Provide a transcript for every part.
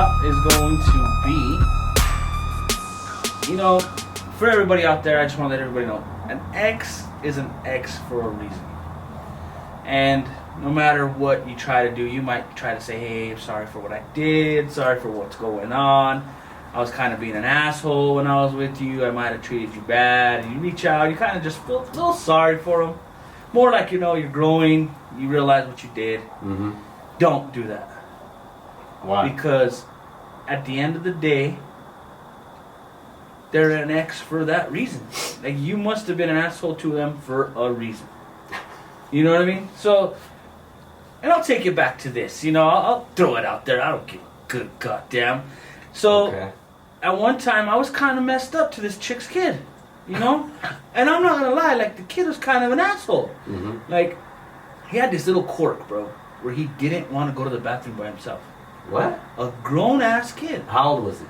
top is going to be, for everybody out there, I just want to let everybody know, an ex is an ex for a reason. And no matter what you try to do, you might try to say, hey, I'm sorry for what I did, sorry for what's going on. I was kind of being an asshole when I was with you. I might have treated you bad. And you reach out, you kind of just feel a little sorry for them. More like, you're growing, you realize what you did. Mm-hmm. Don't do that. Why? Because at the end of the day, they're an ex for that reason. Like, you must have been an asshole to them for a reason. You know what I mean? So, and I'll take it back to this. I'll throw it out there. I don't give a good goddamn. So, okay. At one time, I was kind of messed up to this chick's kid. And I'm not going to lie, like, the kid was kind of an asshole. Mm-hmm. Like, he had this little quirk, bro, where he didn't want to go to the bathroom by himself. What? A grown-ass kid. How old was he?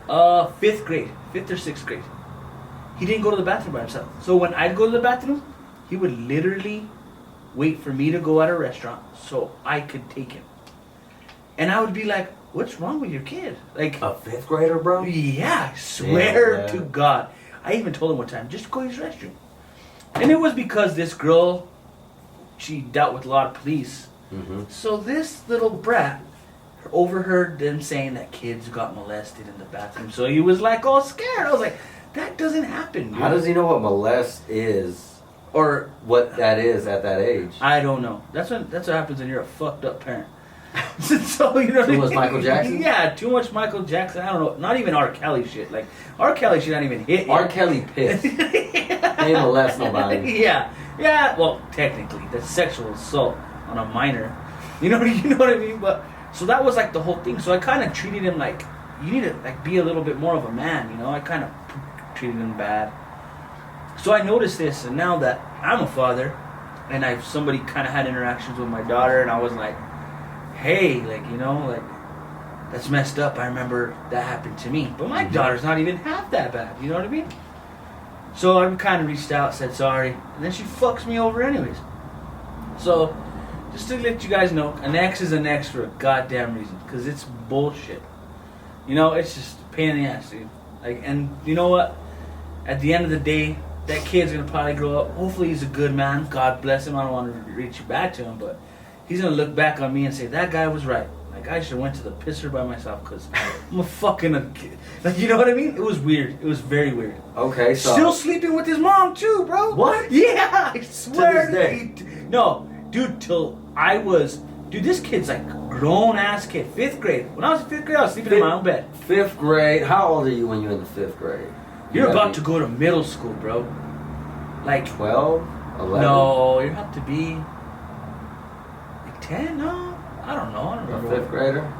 5th grade. 5th or 6th grade. He didn't go to the bathroom by himself. So when I'd go to the bathroom, he would literally wait for me to go at a restaurant so I could take him. And I would be like, what's wrong with your kid? Like, a 5th grader, bro? Yeah, I swear to God. I even told him one time, just go use the restroom. And it was because this girl, she dealt with a lot of police. Mm-hmm. So this little brat overheard them saying that kids got molested in the bathroom. So he was like all scared. I was like, that doesn't happen, dude. How does he know what molest is? Or what that is at that age? I don't know. That's what happens when you're a fucked up parent. So, Too much Michael Jackson? Yeah, too much Michael Jackson. I don't know. Not even R. Kelly shit. Like, R. Kelly shit not even hit. R. Kelly pissed. He ain't molest nobody. Yeah. Well, technically, that's sexual assault on a minor. You know what I mean? But so that was like the whole thing. So I kind of treated him like, you need to like be a little bit more of a man. I kind of treated him bad. So I noticed this, and now that I'm a father, and somebody kind of had interactions with my daughter, and I was like, hey, like, that's messed up. I remember that happened to me. But my daughter's not even half that bad. You know what I mean? So I kind of reached out, said sorry, and then she fucks me over anyways. So, just to let you guys know, an ex is an ex for a goddamn reason. Because it's bullshit. It's just a pain in the ass, dude. Like, and you know what? At the end of the day, that kid's going to probably grow up. Hopefully he's a good man. God bless him. I don't want to reach back to him, but he's going to look back on me and say, that guy was right. Like, I should have went to the pisser by myself because I'm a kid. Like, you know what I mean? It was weird. It was very weird. Okay, so... Still sleeping with his mom, too, bro. What? Yeah, I swear. To this day? No, dude, till I was... Dude, this kid's like grown-ass kid. 5th grade. When I was in 5th grade, I was sleeping in my own bed. 5th grade? How old are you when you're in the 5th grade? You're about to go to middle school, bro. Like... 12? 11? No, you have to be... Like 10? No? I don't know. I don't remember. A 5th grader?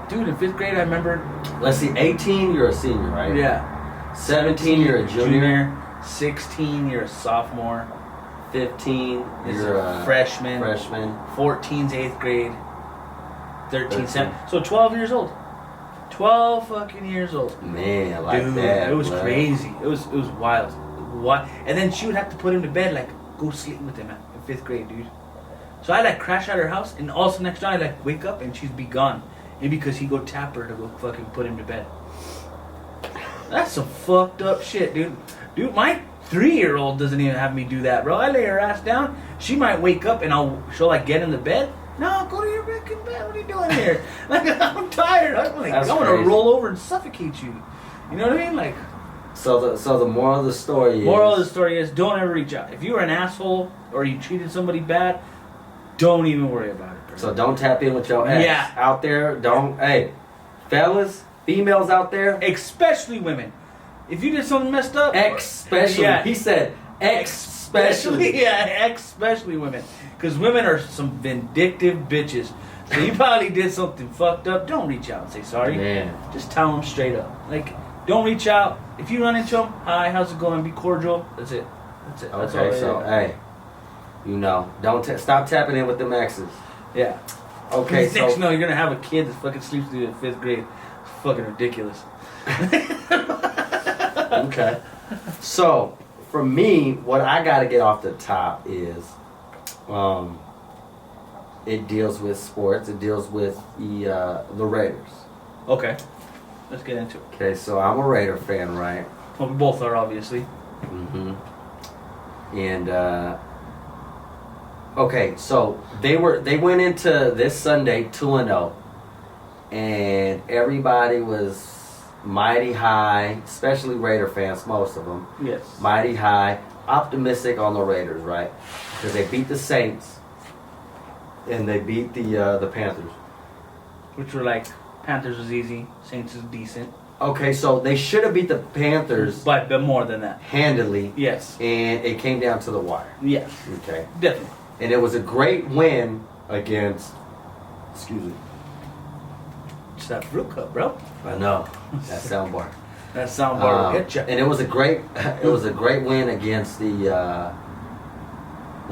Dude, in 5th grade, I remember... Let's see, 18, you're a senior, right? Yeah. 17, you're a junior. 16, you're a sophomore. 15, you're a freshman. 14's 8th grade. 13, 17. So 12 years old. 12 fucking years old. Man, like dude, that. It was crazy. It was wild. And then she would have to put him to bed, like, go sleep with him in 5th grade, dude. So I like crash at her house, and also next night I like wake up and she'd be gone. Maybe because he go tap her to go fucking put him to bed. That's some fucked up shit, dude. Dude, my 3-year-old doesn't even have me do that, bro. I lay her ass down. She might wake up and she'll like get in the bed. No, go to your fucking bed. What are you doing here? Like, I'm tired. I want to roll over and suffocate you. You know what I mean? Like. So the moral of the story is. Moral of the story is don't ever reach out. If you were an asshole or you treated somebody bad, don't even worry about it, bro. So don't tap in with your ex. Yeah. Out there, don't. Hey, fellas, females out there, especially women. If you did something messed up, especially. Yeah. He said especially. Yeah, especially women, because women are some vindictive bitches. So you probably did something fucked up. Don't reach out and say sorry. Man. Just tell them straight up. Like, don't reach out. If you run into them, hi, how's it going? Be cordial. That's it. That's it. That's okay, so hey, don't stop tapping in with them exes. Yeah. Okay, so next, you're gonna have a kid that fucking sleeps through the 5th grade. It's fucking ridiculous. Okay. So for me, what I got to get off the top is, it deals with sports. It deals with the Raiders. Okay. Let's get into it. Okay, so I'm a Raider fan, right? Well, we both are, obviously. Mm-hmm. And okay, so they went into this Sunday 2-0, and everybody was mighty high, especially Raider fans, most of them. Yes. Mighty high, optimistic on the Raiders, right? Because they beat the Saints, and they beat the Panthers. Which were like, Panthers was easy, Saints is decent. Okay, so they should have beat the Panthers But a bit more than that. handily. Yes. And it came down to the wire. Yes. Okay. Definitely. And it was a great win against, excuse me. It's that fruit cup, bro. I know. That soundbar. That soundbar will get you. And it was a great win against the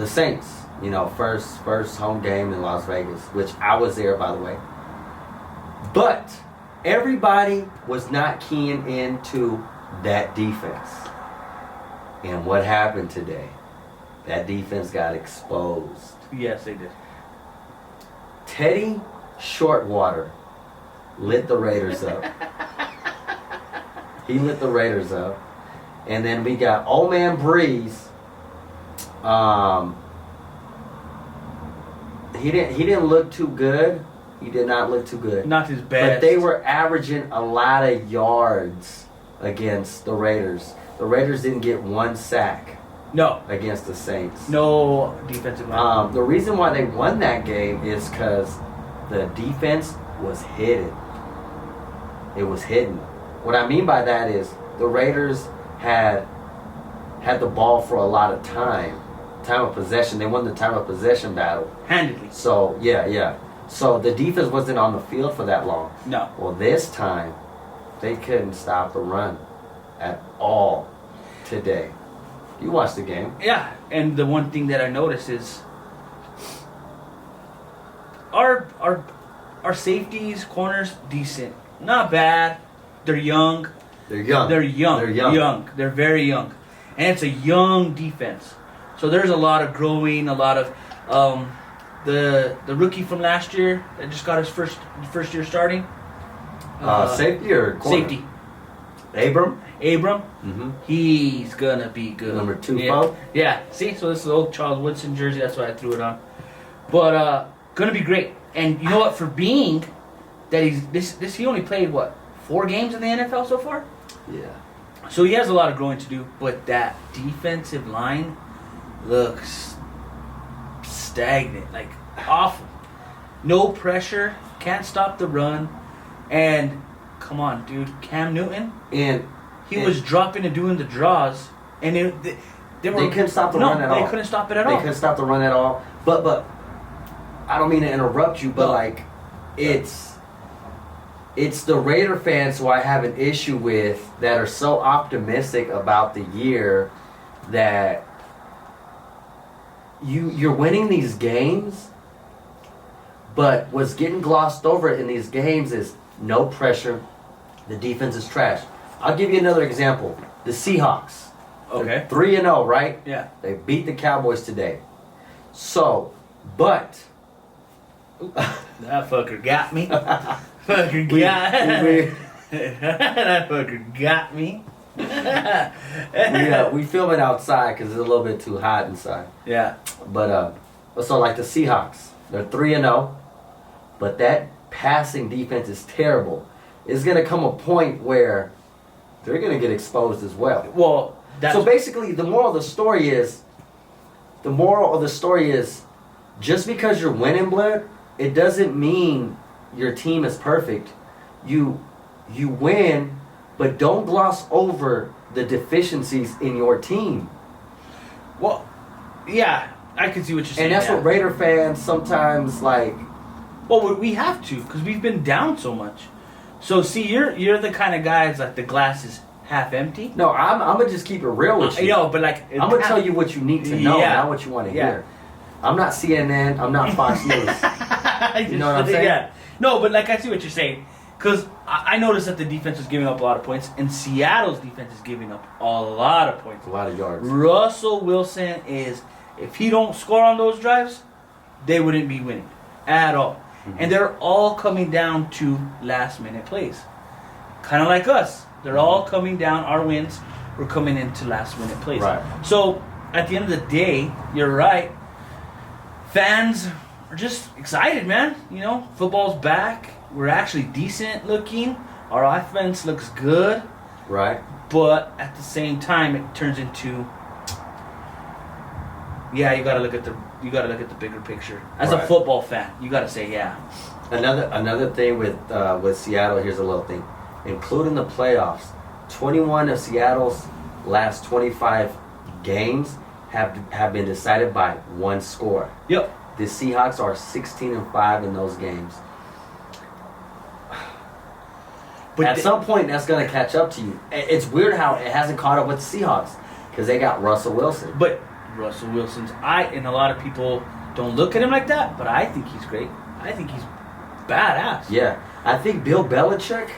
Saints. You know, first home game in Las Vegas, which I was there, by the way. But everybody was not keying into that defense. And what happened today? That defense got exposed. Yes, they did. Teddy Shortwater lit the Raiders up. He lit the Raiders up. And then we got Old Man Breeze. He didn't look too good. He did not look too good. Not his best. But they were averaging a lot of yards against the Raiders. The Raiders didn't get one sack No. against the Saints. No defensive line. The reason why they won that game is because the defense was hidden. It was hidden. What I mean by that is the Raiders had the ball for a lot of time of possession. They won the time of possession battle. Handedly. So, yeah. So the defense wasn't on the field for that long. No. Well, this time, they couldn't stop the run at all today. You watched the game. Yeah, and the one thing that I noticed is our safeties, corners, decent. Not bad. They're young. They're young. They're young. They're very young. And it's a young defense. So there's a lot of growing, a lot of the rookie from last year that just got his first year starting. Safety or corner? Safety. Abram. Mm-hmm. He's gonna be good. Number 2 yeah. Yeah. See, so this is the old Charles Woodson jersey. That's why I threw it on. But gonna be great. And you know what? For being that he only played 4 games in the NFL so far. Yeah. So he has a lot of growing to do. But that defensive line looks stagnant, like awful. No pressure, can't stop the run, and come on, dude, Cam Newton. And he was dropping and doing the draws, and they couldn't stop the run at all. They couldn't stop it at all. They couldn't stop the run at all. But I don't mean to interrupt you, but it's the Raider fans who I have an issue with that are so optimistic about the year that you're winning these games, but what's getting glossed over in these games is no pressure. The defense is trash. I'll give you another example. The Seahawks. Okay. 3-0, right? Yeah. They beat the Cowboys today. So, but that fucker got me. That fucker got me. we film it outside because it's a little bit too hot inside. Yeah. But so like the Seahawks, they're 3-0, but that passing defense is terrible. It's gonna come a point where they're gonna get exposed as well. Well, so basically, the moral of the story is, just because you're winning, blood, it doesn't mean your team is perfect. You win, but don't gloss over the deficiencies in your team. Well, yeah, I can see what you're saying. And that's what Raider fans sometimes like. Well, we have to because we've been down so much. So see, you're the kind of guys like the glass is half empty. No, I'm gonna just keep it real with you. But like I'm gonna tell you what you need to know, not what you want to hear. I'm not CNN. I'm not Fox News. You know what I'm saying? Yeah. No, but like I see what you're saying. Because I noticed that the defense was giving up a lot of points, and Seattle's defense is giving up a lot of points. A lot of yards. Russell Wilson is, if he don't score on those drives, they wouldn't be winning at all. And they're all coming down to last minute plays. Kind of like us. They're all coming down, our wins were coming into last minute plays. Right. So at the end of the day, you're right. Fans are just excited, man. You know, football's back. We're actually decent looking. Our offense looks good. Right. But at the same time, it turns into, yeah, you gotta look at the bigger picture. As a football fan, you gotta say, yeah. Another thing with Seattle, here's a little thing, including the playoffs. 21 of Seattle's last 25 games have been decided by one score. Yep. The Seahawks are 16-5 in those games. But at some point, that's going to catch up to you. It's weird how it hasn't caught up with the Seahawks because they got Russell Wilson. But Russell Wilson's, and a lot of people don't look at him like that, but I think he's great. I think he's badass. Yeah. I think Bill Belichick,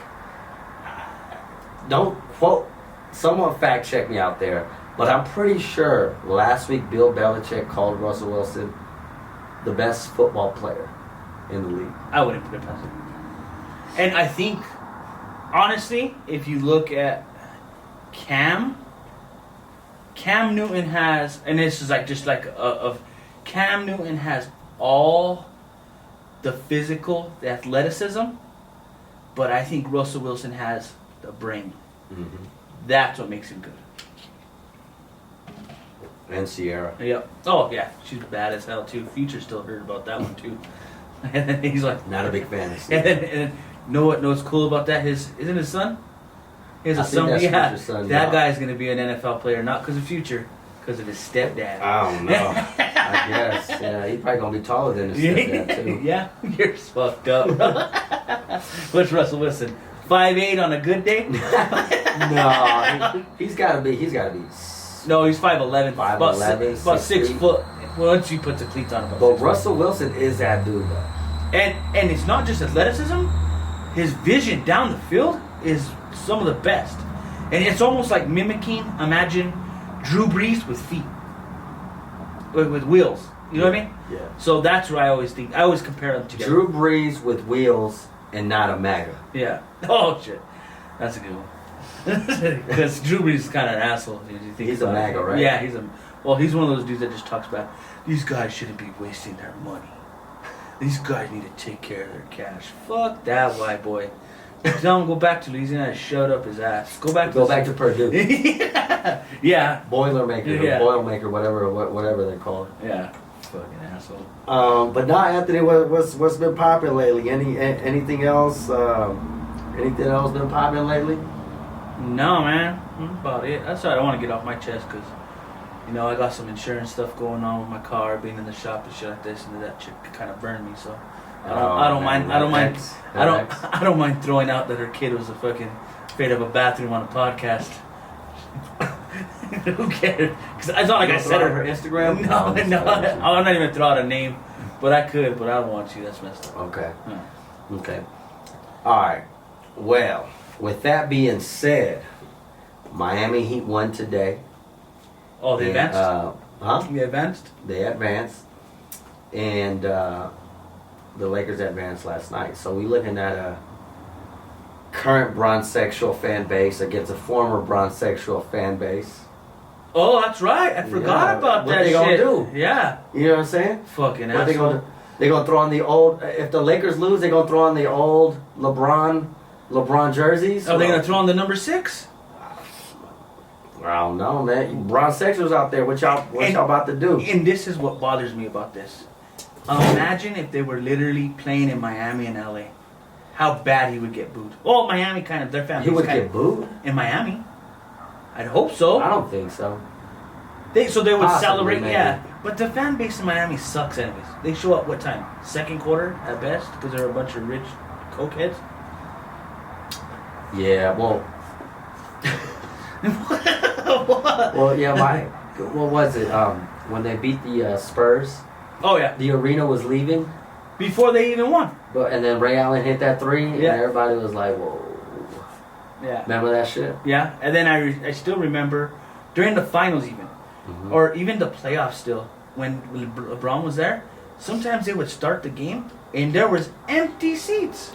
don't quote, someone fact check me out there, but I'm pretty sure last week Bill Belichick called Russell Wilson the best football player in the league. I wouldn't put it past him. And I think, honestly, if you look at Cam Newton has, and this is Cam Newton has all the physical, the athleticism, but I think Russell Wilson has the brain. Mm-hmm. That's what makes him good. And Sierra. Yep. Oh yeah, she's bad as hell too. Future still heard about that one too. And then he's like, not a big fan of Sierra. And know what's cool about that? Isn't his son? He has a son. That's Yeah, son, that guy's gonna be an NFL player, not because of Future, because of his stepdad. I don't know. I guess. Yeah, he's probably gonna be taller than his stepdad too. Yeah, you're fucked up. What's Russell Wilson? 5'8" on a good day? No, he's gotta be. No, he's 5'11". 5'11", about 6 foot. Once you put the cleats on him. But Russell Wilson is that dude though. And it's not just athleticism. His vision down the field is some of the best. And it's almost like mimicking, imagine, Drew Brees with feet. With wheels. You know what I mean? Yeah. So that's what I always think. I always compare them together. Drew Brees with wheels and not a MAGA. Yeah. Oh, shit. That's a good one. Because Drew Brees is kind of an asshole. He's a MAGA, right? Yeah, he's one of those dudes that just talks about, these guys shouldn't be wasting their money. These guys need to take care of their cash. Fuck that white boy. Tell him go back to Louisiana and shut up his ass. Go back to Purdue. Yeah. Boilermaker, yeah. Boilermaker, whatever they call it. Yeah. Fucking asshole. But now, Anthony, what's been popping lately? Anything else? Anything else been popping lately? No, man. That's about it. That's why I want to get off my chest because, you know, I got some insurance stuff going on with my car, being in the shop and shit like this, and that chick kind of burned me. So I don't mind throwing out that her kid was a fucking afraid of a bathroom on a podcast. Who cares? Because it's not like I said her Instagram. No, I'm not even throw out a name, but I could, but I don't want to. That's messed up. Okay. Yeah. Okay. All right. Well, with that being said, Miami Heat won today. Oh, they advanced? They advanced? They advanced. And the Lakers advanced last night. So we're looking at a current Bronsexual fan base against a former Bronsexual fan base. Oh, that's right. I forgot about that shit. What they gonna do? Yeah. You know what I'm saying? Fucking what asshole. They gonna throw on the old... If the Lakers lose, they gonna throw on the old LeBron jerseys? Are they gonna throw on the number 6? I don't know, man. Bronsexuals out there, what y'all about to do? And this is what bothers me about this. Imagine if they were literally playing in Miami and LA. How bad he would get booed. Well, Miami kind of, their family. He would get booed? In Miami. I'd hope so. I don't think so. They would Possibly, celebrate, maybe. yeah. But the fan base in Miami sucks anyways. They show up what time? Second quarter at best? Because they're a bunch of rich cokeheads? Yeah, well... What? Well, yeah, what was it? When they beat the Spurs, Oh, yeah. the arena was leaving, Before they even won. and then Ray Allen hit that 3, and Yeah. everybody was like, whoa. Yeah. Remember that shit? Yeah. And then I still remember during the finals even, Mhm. or even the playoffs still, when LeBron was there, sometimes they would start the game and there was empty seats.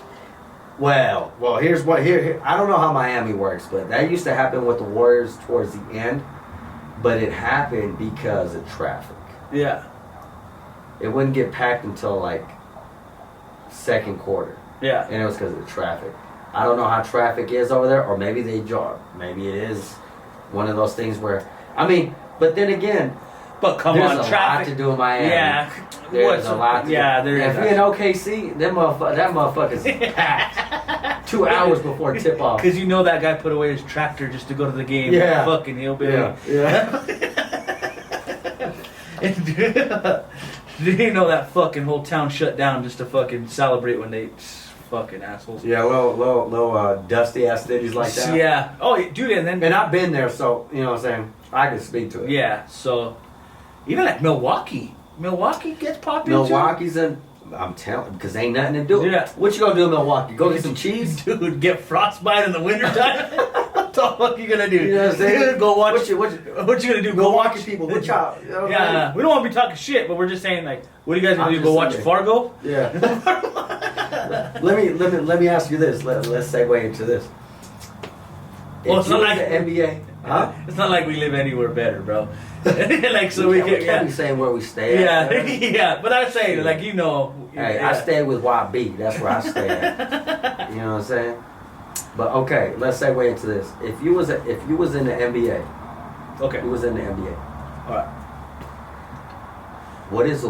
Well, here's what here. I don't know how Miami works, but that used to happen with the Warriors towards the end. But it happened because of traffic. Yeah. It wouldn't get packed until like second quarter. Yeah. And it was because of the traffic. I don't know how traffic is over there, or maybe they jog. Maybe it is one of those things where, I mean, but then again, but come there's on, a traffic. lot to do in Miami. Yeah. There's a lot to do. Yeah, there is. If you're in OKC, that motherfucker's packed 2 hours before tip off. Because you know that guy put away his tractor just to go to the game. Yeah. Fucking hillbilly. Yeah. They didn't know that fucking whole town shut down just to fucking celebrate when they fucking assholes. Yeah, little dusty ass cities like that. Yeah. Oh, dude, And I've been there, so you know what I'm saying. I can speak to it. Yeah. So even like Milwaukee gets popular. Milwaukee's in. I'm telling, because ain't nothing to do. Yeah. What you gonna do in Milwaukee? Go get some cheese? Dude, get frostbite in the wintertime? What the fuck you gonna do? You know what I'm saying? Dude, go watch. What you gonna do? Milwaukee people, what y'all? You know what I'm Yeah, we don't want to be talking shit, but we're just saying like, what are you guys gonna do? Go watch Fargo? Yeah. let me ask you this. Let's segue into this. Well, it's not like the NBA. Huh? It's not like we live anywhere better, bro. Like so we can't be saying where we stay. Yeah, at, yeah. But I say like you know. Hey, yeah. I stay with YB. That's where I stay at. You know what I'm saying? But okay, let's segue into this. If you was in the NBA, okay, you was in the NBA. All right. What is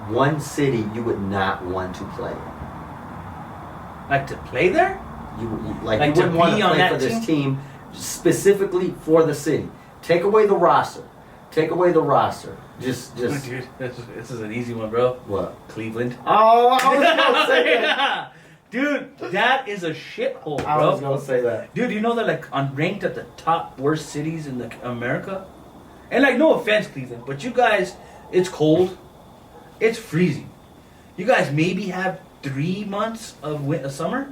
one city you would not want to play in? Like to play there? You Like you to wouldn't want be to on play that for this team specifically for the city. Take away the roster. Just. Dude, this is an easy one, bro. What? Cleveland. Oh, I was gonna say that. Yeah. Dude, that is a shithole, bro. I was gonna say that. Dude, you know they're like ranked at the top worst cities in America? And like, no offense, Cleveland, but you guys, it's cold. It's freezing. You guys maybe have 3 months of summer.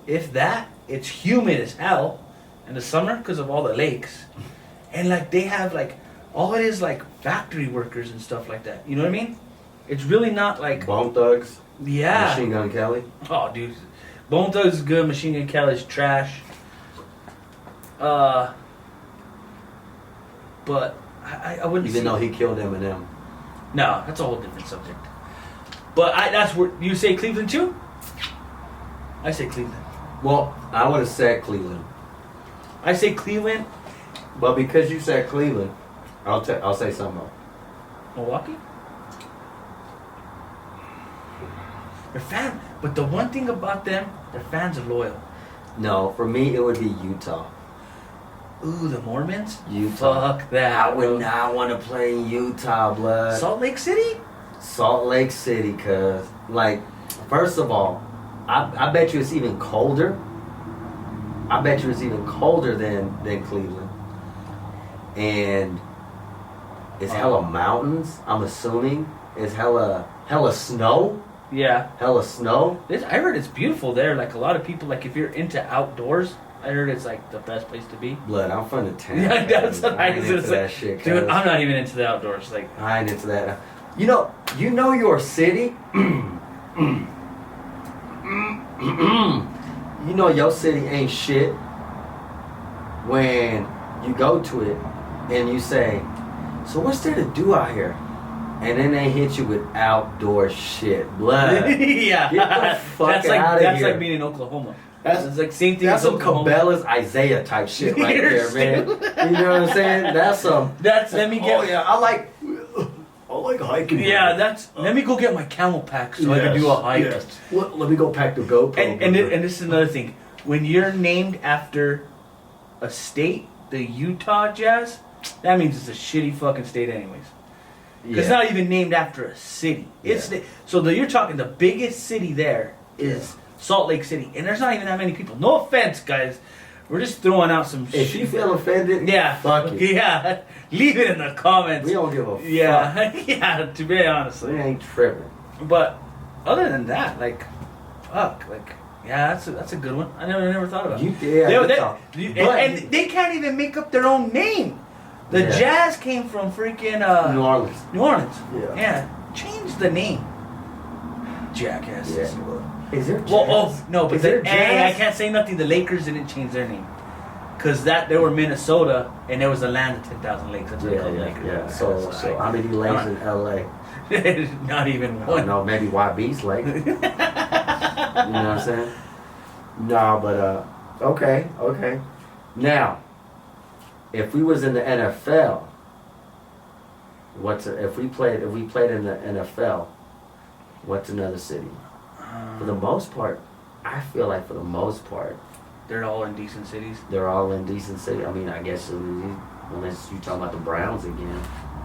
If that, it's humid as hell in the summer because of all the lakes. And like, they have like, all it is like factory workers and stuff like that. You know what I mean? It's really not like... Bone Thugs. Yeah. Machine Gun Kelly. Oh, dude. Bone Thugs is good. Machine Gun Kelly's trash. But I wouldn't. Even though he killed Eminem. No, that's a whole different subject. But that's where you say Cleveland too. I say Cleveland. Well, I would have said Cleveland. I say Cleveland. But because you said Cleveland, I'll say something else. Milwaukee. But the one thing about them, their fans are loyal. No, for me it would be Utah. Ooh, the Mormons? Utah. Fuck that. I would not want to play in Utah, blood. Salt Lake City? Salt Lake City, cuz. Like, first of all, I bet you it's even colder. I bet you it's even colder than Cleveland. And it's hella mountains, I'm assuming. It's hella snow. Yeah. Hella snow. I heard it's beautiful there. Like, a lot of people, like, if you're into outdoors, I heard it's, like, the best place to be. Blood, I'm from the town. Yeah, that's what I ain't into that shit, dude, I'm not even into the outdoors. Like, I ain't into that. You know your city? You know your city ain't shit when you go to it and you say, so what's there to do out here? And then they hit you with outdoor shit. Blood. Yeah. Get the fuck that's like out of that's here. like being in Oklahoma. That's like same thing. That's as some Oklahoma. Cabela's Isaiah type shit right there, man. You know what I'm saying? That's some. Let me get. Oh yeah, I like hiking. Yeah, let me go get my camel pack so I can do a hike. Yes. Let me go pack the GoPro. And this is another thing. When you're named after a state, the Utah Jazz, that means it's a shitty fucking state anyways. Because it's not even named after a city. You're talking the biggest city there is Salt Lake City, and there's not even that many people. No offense, guys. We're just throwing out some shit. If you feel offended, fuck it. Yeah, leave it in the comments. We don't give a fuck. Yeah, to be honest. We ain't tripping. But other than that, like, fuck, like, yeah, that's a good one. I never thought about it. And they can't even make up their own name. The Yeah. Jazz came from freaking New Orleans. New Orleans. Yeah. Yeah. Change the name. Jackasses. Yeah. Is there jazz? Well, oh no, but Is there hey, I jazz? can't say nothing. The Lakers didn't change their name because they were Minnesota and there was a land of 10,000 lakes. That's what they Yeah, called yeah, Lakers. yeah. So how many lakes in LA? Not even I one. don't know, maybe YB's lake. You know what I'm saying? No, but okay. Now, if we was in the NFL, if we played in the NFL, what's another city? For the most part, I feel like for the most part, they're all in decent cities. they're all in decent city. I mean, I guess unless you talking about the Browns again.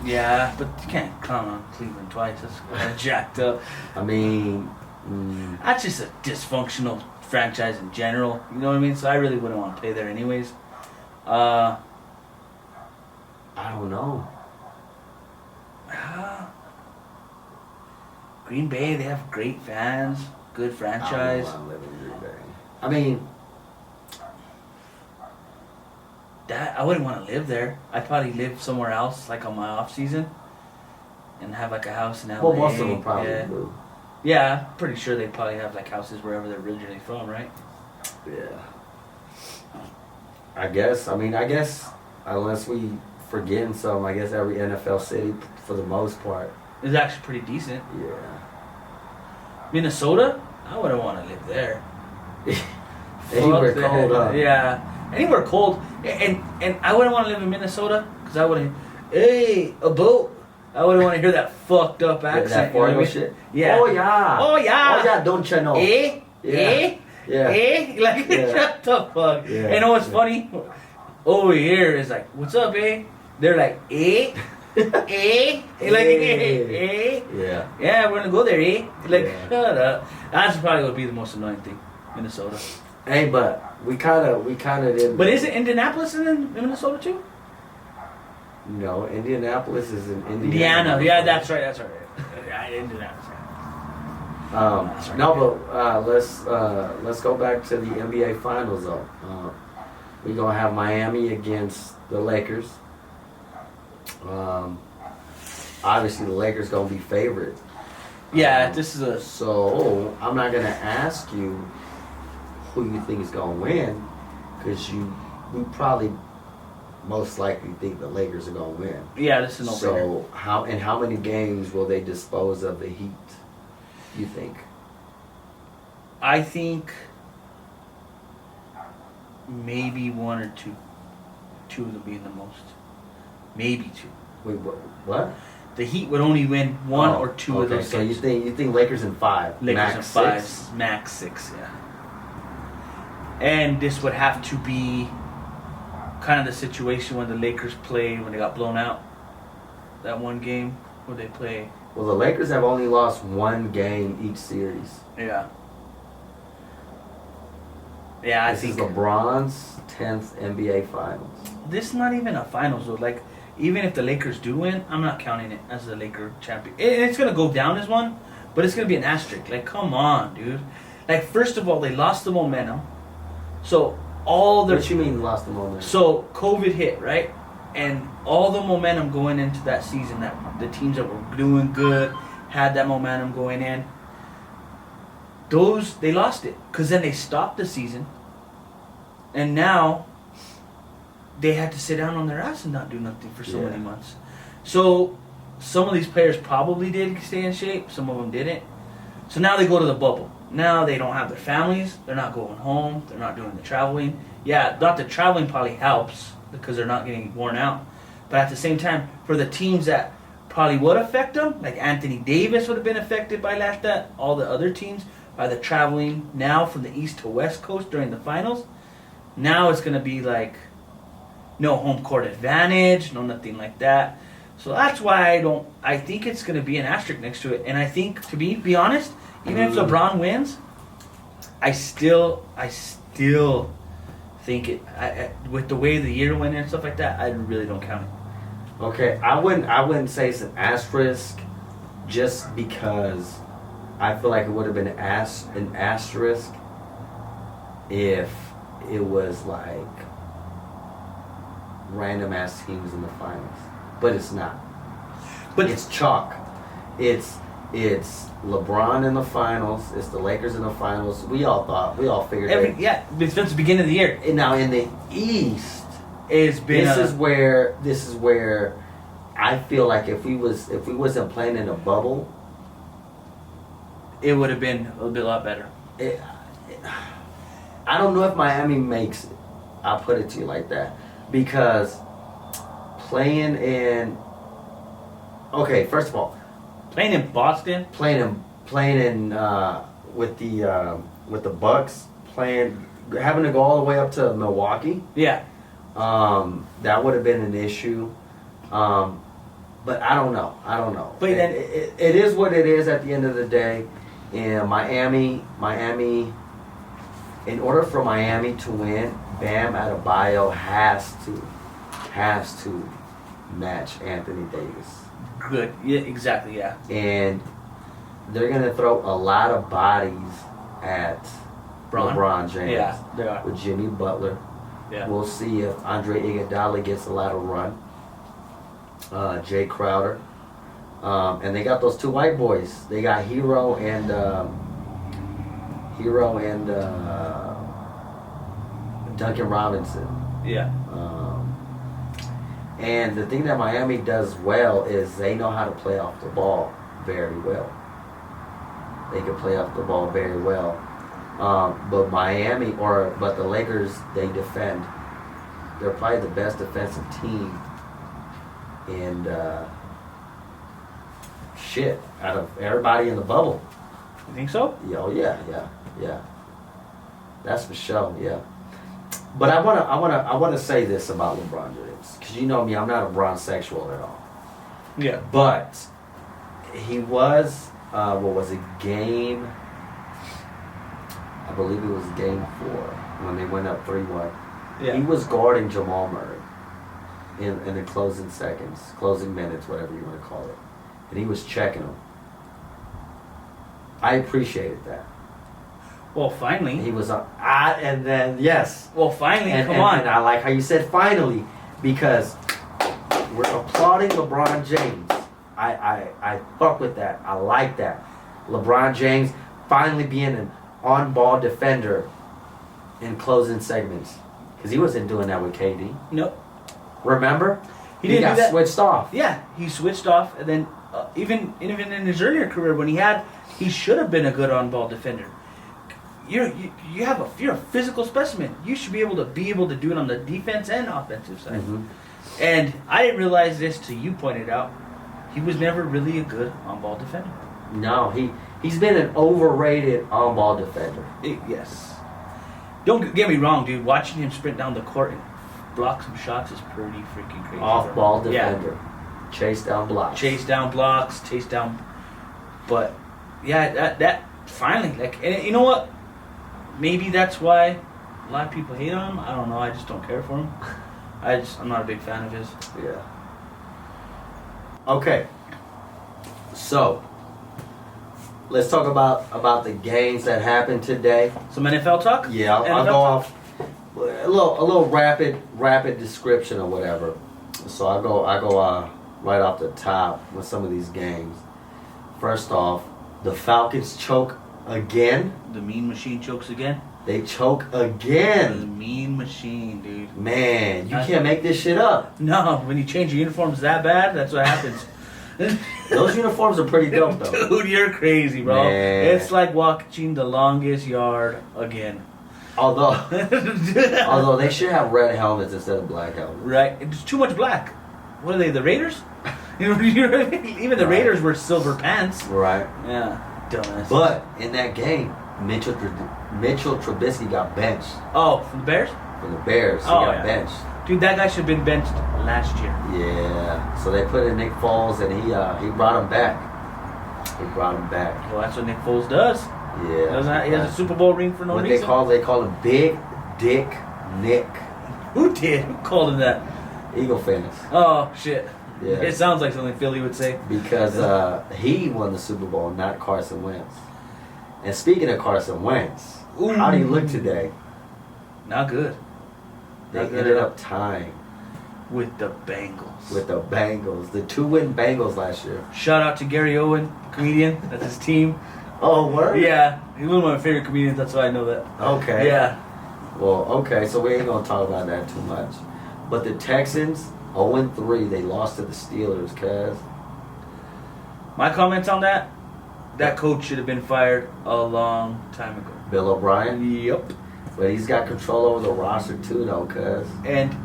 Yeah, but you can't count on Cleveland twice. That's kinda jacked up. I mean, That's just a dysfunctional franchise in general. You know what I mean? So I really wouldn't want to play there anyways. I don't know. Green Bay, they have great fans, good franchise. I don't want to live in Green Bay. I mean, I wouldn't want to live there. I'd probably live somewhere else, like on my off season, and have like a house in LA. well, most of them probably yeah. do. Yeah, I'm pretty sure they probably have like houses wherever they're originally from, right? Yeah. I guess, unless we forgetting some, I guess every NFL city, for the most part. It's actually pretty decent. Yeah. Minnesota, I wouldn't want to live there. Anywhere Fuck cold, that. huh? Yeah, anywhere cold, and I wouldn't want to live in Minnesota because I wouldn't. Hey, a boat. I wouldn't want to hear that fucked up accent. That you know what I Fargo mean? shit? Yeah. Oh, yeah. Oh, yeah. Oh, yeah, don't you know? Eh? Yeah. Eh? Yeah. Eh? Like, Yeah. shut the fuck. Yeah. And you know what's Yeah. funny? Over here is like, what's up, eh? They're like, eh? Eh? Like, eh? Yeah. Yeah, we're gonna go there, eh? Like, Yeah. shut up. That's probably would be the most annoying thing, Minnesota. Hey, but we kind of didn't. But isn't Indianapolis in Minnesota too? No, Indianapolis is in Indiana. Indiana. Yeah, that's right. Yeah, Indianapolis. That's right. No, but let's go back to the NBA Finals though. We're gonna have Miami against the Lakers. Obviously, the Lakers gonna be favored. Yeah, this is a. So I'm not gonna ask you who you think is gonna win, because we probably most likely think the Lakers are gonna win. Yeah, this is no. So how many games will they dispose of the Heat? You think? I think maybe one or two. Two of them being the most. Maybe two. Wait, what? The Heat would only win one or two of those so games. you think Lakers in 5? Lakers max in 5, 6? max 6, yeah. And this would have to be kind of the situation when the Lakers played when they got blown out. That one game where they play. Well, the Lakers have only lost one game each series. Yeah. Yeah, This is LeBron's 10th NBA Finals. This is not even a finals though. Like, even if the Lakers do win, I'm not counting it as the Laker champion. It's gonna go down as one, but it's gonna be an asterisk. Like, come on, dude. Like, first of all, they lost the momentum. So all their. What you mean lost the momentum? So COVID hit, right? And all the momentum going into that season, that the teams that were doing good had that momentum going in. They lost it because then they stopped the season, and now they had to sit down on their ass and not do nothing for so many months. So some of these players probably did stay in shape, some of them didn't. So now they go to the bubble. Now they don't have their families, they're not going home, they're not doing the traveling. Yeah, not the traveling probably helps because they're not getting worn out. But at the same time, for the teams that probably would affect them, like Anthony Davis would have been affected by that, all the other teams, by the traveling now from the East to West Coast during the finals. Now it's going to be like no home court advantage, no nothing like that. So that's why I think it's going to be an asterisk next to it. And I think, to be honest, even if LeBron wins, I still think it, with the way the year went and stuff like that, I really don't count it. Okay, I wouldn't say it's an asterisk, just because I feel like it would have been an asterisk if it was like random ass teams in the finals, but it's not. But It's chalk. It's LeBron in the finals. It's the Lakers in the finals. We all figured it. yeah, it's since the beginning of the year. And now in the East, It's been this is where I feel like if we wasn't playing in a bubble, it would have been a lot better. I don't know if Miami makes it. I'll put it to you like that, because playing in. Okay, first of all, Playing in Boston. playing in with the Bucks, having to go all the way up to Milwaukee. Yeah. That would have been an issue. But I don't know. But then it is what it is at the end of the day. And Miami, in order for Miami to win, Bam Adebayo has to match Anthony Davis. Good. Yeah, exactly. Yeah. And they're gonna throw a lot of bodies at LeBron James. Yeah, they are. With Jimmy Butler. Yeah. We'll see if Andre Iguodala gets a lot of run. Jay Crowder. And they got those two white boys. They got Hero and Duncan Robinson. Yeah. And the thing that Miami does well is they know how to play off the ball very well. They can play off the ball very well. But the Lakers, they defend. They're probably the best defensive team. And out of everybody in the bubble. You think so? Oh yeah. That's for sure. Yeah. But I wanna say this about LeBron James, because you know me, I'm not a Bronsexual at all. Yeah. But he was what was it, game? I believe it was game 4 when they went up 3-1. Yeah. He was guarding Jamal Murray in the closing minutes, whatever you want to call it, and he was checking him. I appreciated that. Well, finally. He was and then yes. Well, finally. And I like how you said finally, because we're applauding LeBron James. I fuck with that. I like that. LeBron James finally being an on-ball defender in closing segments, because he wasn't doing that with KD. Nope. Remember? He didn't got do that. switched off. Yeah, he switched off, and then even in his earlier career, when he should have been a good on-ball defender. You're a physical specimen. You should be able to do it on the defense and offensive side. Mm-hmm. And I didn't realize this till you pointed out. He was never really a good on-ball defender. No, he's been an overrated on-ball defender. Yes. Don't get me wrong, dude. Watching him sprint down the court and block some shots is pretty freaking crazy. Off-ball defender. Yeah. Chase down blocks. But yeah, that finally, like, and you know what? Maybe that's why a lot of people hate on him. I don't know. I just don't care for him. I'm not a big fan of his. Yeah. Okay. So, let's talk about the games that happened today. Some NFL talk. Yeah, I'll go off a little rapid description or whatever. So I go right off the top with some of these games. First off, the Falcons choke again. The Mean Machine chokes again. They choke The again. Mean Machine, dude. Man, you can't make this shit up. No, when you change your uniforms that bad, that's what happens. Those uniforms are pretty dope, though. Dude, you're crazy, bro. Man. It's like walking the longest yard again. Although they should have red helmets instead of black helmets. Right? It's too much black. What are they, the Raiders? You know what I mean? Even the Raiders were silver pants. Right. Yeah. Dumbass. But in that game, Mitchell Trubisky got benched Oh, from the Bears? for the Bears. He Oh, got yeah. benched. Dude, that guy should have been benched last year. Yeah. So they put in Nick Foles, and he brought him back. Well, that's what Nick Foles does. Yeah. He has a Super Bowl ring for no what reason. they call him Big Dick Nick. Who did? Who called him that? Eagle fans. Oh, shit. Yeah. It sounds like something Philly would say. Because he won the Super Bowl, not Carson Wentz. And speaking of Carson Wentz, how do you look today? Not good. They Not good ended at all. up tying with the Bengals. With the Bengals. The 2-win Bengals last year. Shout out to Gary Owen, comedian. That's his team. Oh, word? Yeah. He's one of my favorite comedians. That's why I know that. Okay. Yeah. Well, okay. So we ain't going to talk about that too much. But the Texans, 0-3. They lost to the Steelers, cuz. My comments on that, that coach should have been fired a long time ago. Bill O'Brien? Yep. But he's got control over the roster too, though, cuz. And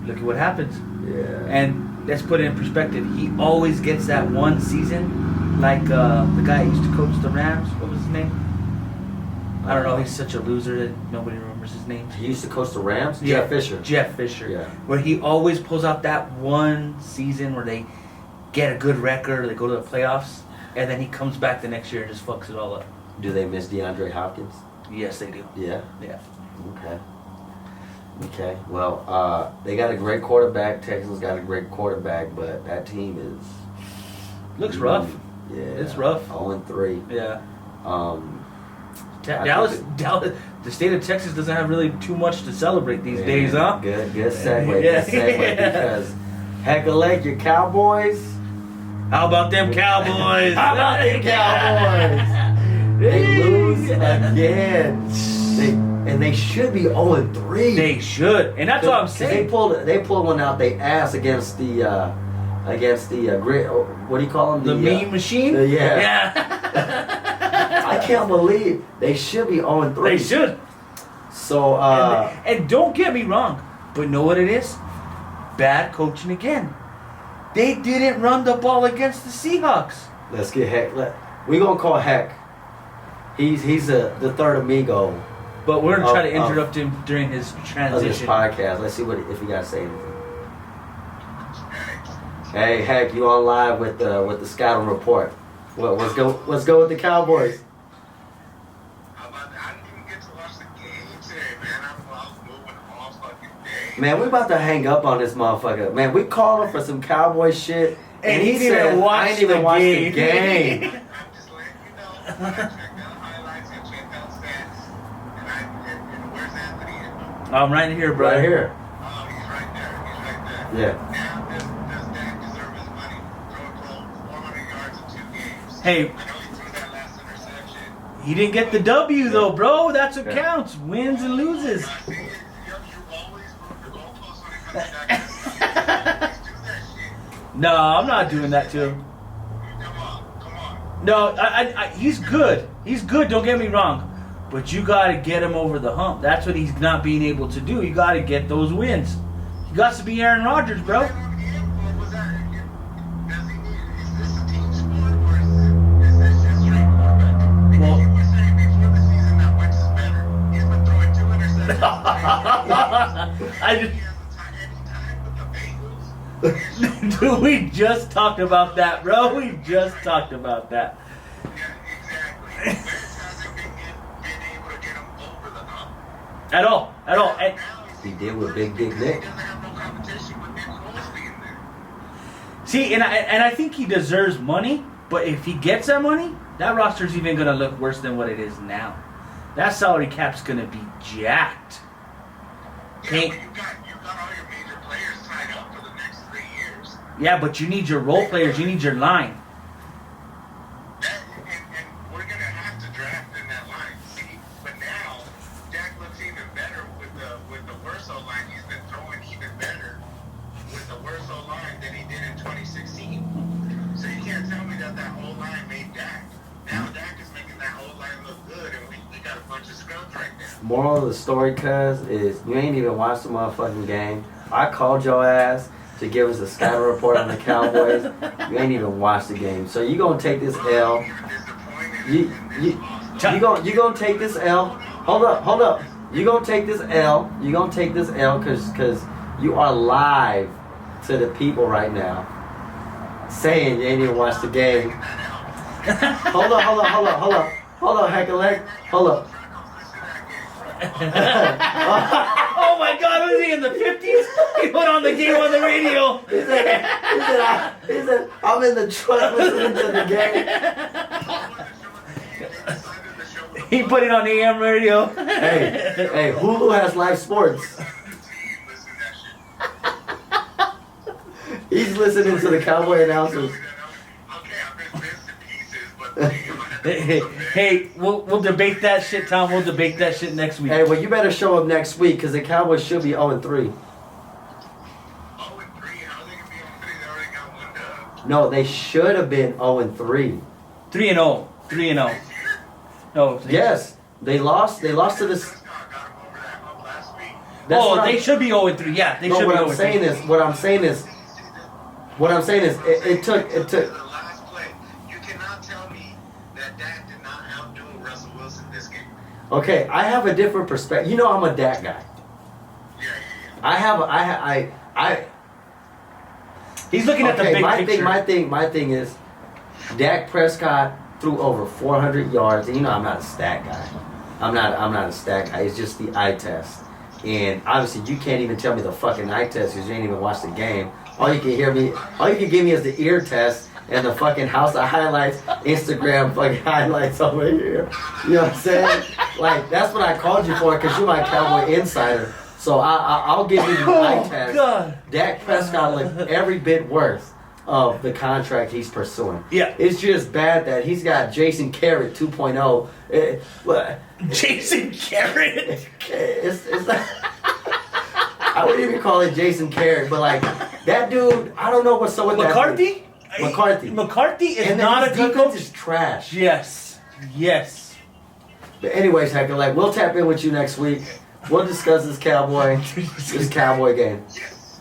look at what happens. Yeah. And let's put it in perspective. He always gets that one season, like the guy who used to coach the Rams. What was his name? I don't know. He's such a loser that nobody remembers his name. He used to coach the Rams? Yeah. Jeff Fisher. Jeff Fisher. Yeah. Where he always pulls out that one season where they get a good record, or they go to the playoffs, and then he comes back the next year and just fucks it all up. Do they miss DeAndre Hopkins? Yes, they do. Yeah. Yeah. Okay. Okay. Well, they got a great quarterback. Texans got a great quarterback, but that team is Looks rough. Yeah. It's rough. 0-3. Yeah. I Dallas, the state of Texas doesn't have really too much to celebrate these days, huh? Good segue. Yeah. Good segue because heck of leg, your Cowboys. How about them Cowboys? How about them Cowboys? They lose again. They should be 0-3. They should, and that's what I'm saying. They pulled one out they ass against the grid. What do you call them? The meme machine. Yeah. I can't believe they should be 0-3. They should. So and don't get me wrong, but know what it is? Bad coaching again. They didn't run the ball against the Seahawks. Let's get Heck. We gonna call Heck. He's the third amigo. But we're gonna try to interrupt him during his transition. Of this podcast. Let's see if he got to say anything. Hey, Heck, you on live with the scouting report? Let's go with the Cowboys. I didn't even get to watch the game today, man. I was moving all fucking day. Man, we about to hang up on this motherfucker. Man, we called him for some Cowboy shit, and he said, didn't watch I didn't even watch the I'm game. just letting you know. I checked out highlights and checked out stats. And where's Anthony at? I'm right here, bro. Right here. Oh, he's right there. Yeah. Now, does Dak deserve his money? Throwing 400 yards in 2 games. Hey. I know he threw that last interception. He didn't get the W though, bro. That's what counts. Wins and loses. I see it. You always move the goalposts when it comes to Dak. You always do that shit. No, I'm not doing that to him. Come on. No, he's good. He's good, don't get me wrong. But you got to get him over the hump. That's what he's not being able to do. You got to get those wins. He got to be Aaron Rodgers, bro. Is this a team sport or is this just straight quarterback? Because you were saying before the season that Wentz is better. He's been throwing 2 interceptions. I He hasn't tied any time with the Bengals. Dude, we just talked about that, bro. We just talked about that. Yeah, exactly. Wentz hasn't been able to get him over the hump. At all. And, He did with Big Nick. He doesn't have no competition with Nick Crosby in there. see, and I think he deserves money, but if he gets that money, that roster's even going to look worse than what it is now. That salary cap's going to be jacked. Yeah, but you got all your major players tied up for the next 3 years. Yeah, but you need your role players. You need your line. And we're going to have to draft in that line. See, but now, Dak looks even better with the worse O-line. He's been throwing even better with the worse O-line than he did in 2016. So you can't tell me that O-line made Dak. Now Dak is making that O-line look good, and we got a bunch of scrubs right now. Moral of the story, cuz, is you ain't even watched the motherfucking game. I called your ass to give us a scouting report on the Cowboys. You ain't even watched the game. So you gonna take this L. You gonna take this L. Hold up. You gonna take this L. You gonna take this L cause you are live to the people right now saying you ain't even watched the game. Hold up, heck a leg. Hold up. Oh my God, was he in the 50s? He put on the game on the radio. He said, I'm in the truck listening to the game. He put it on the AM radio. Hey, Hulu has live sports. He's listening to the Cowboy announcers. Okay, I've been bits and pieces, but Hey, we'll debate that shit, Tom. We'll debate that shit next week. Hey, well, you better show up next week because the Cowboys should be 0-3. 0-3. How are they gonna be 0-3? They already got one dub. No, they should have been 0-3. 3-0. 3-0. No. Yes, they lost. They lost to this. Prescott got him over that hump last week. Oh, they should be 0-3. Yeah, they No, should what be I'm 0-3. saying is, it took. The last play. You cannot tell me that Dak did not outdo Russell Wilson this game. Okay, I have a different perspective. You know, I'm a Dak guy. Yeah. He's looking at the big picture. My thing is, Dak Prescott threw over 400 yards. And you know, I'm not a stat guy. I'm not a stat guy. It's just the eye test. And obviously, you can't even tell me the fucking eye test because you ain't even watched the game. All you can give me is the ear test and the fucking House of Highlights, Instagram fucking highlights over here. You know what I'm saying? Like, that's what I called you for because you're my Cowboy insider. So I'll give you the eye test. God. Dak Prescott looked every bit worth of the contract he's pursuing. Yeah. It's just bad that he's got Jason Garrett 2.0. Jason Garrett. It's like, I wouldn't even call it Jason Garrett, but like that dude, I don't know what's up with McCarthy? that dude. McCarthy. McCarthy is And not a his good defense coach. is trash. Yes. But anyways, Hecker, like we'll tap in with you next week. We'll discuss this Cowboy game. Yes.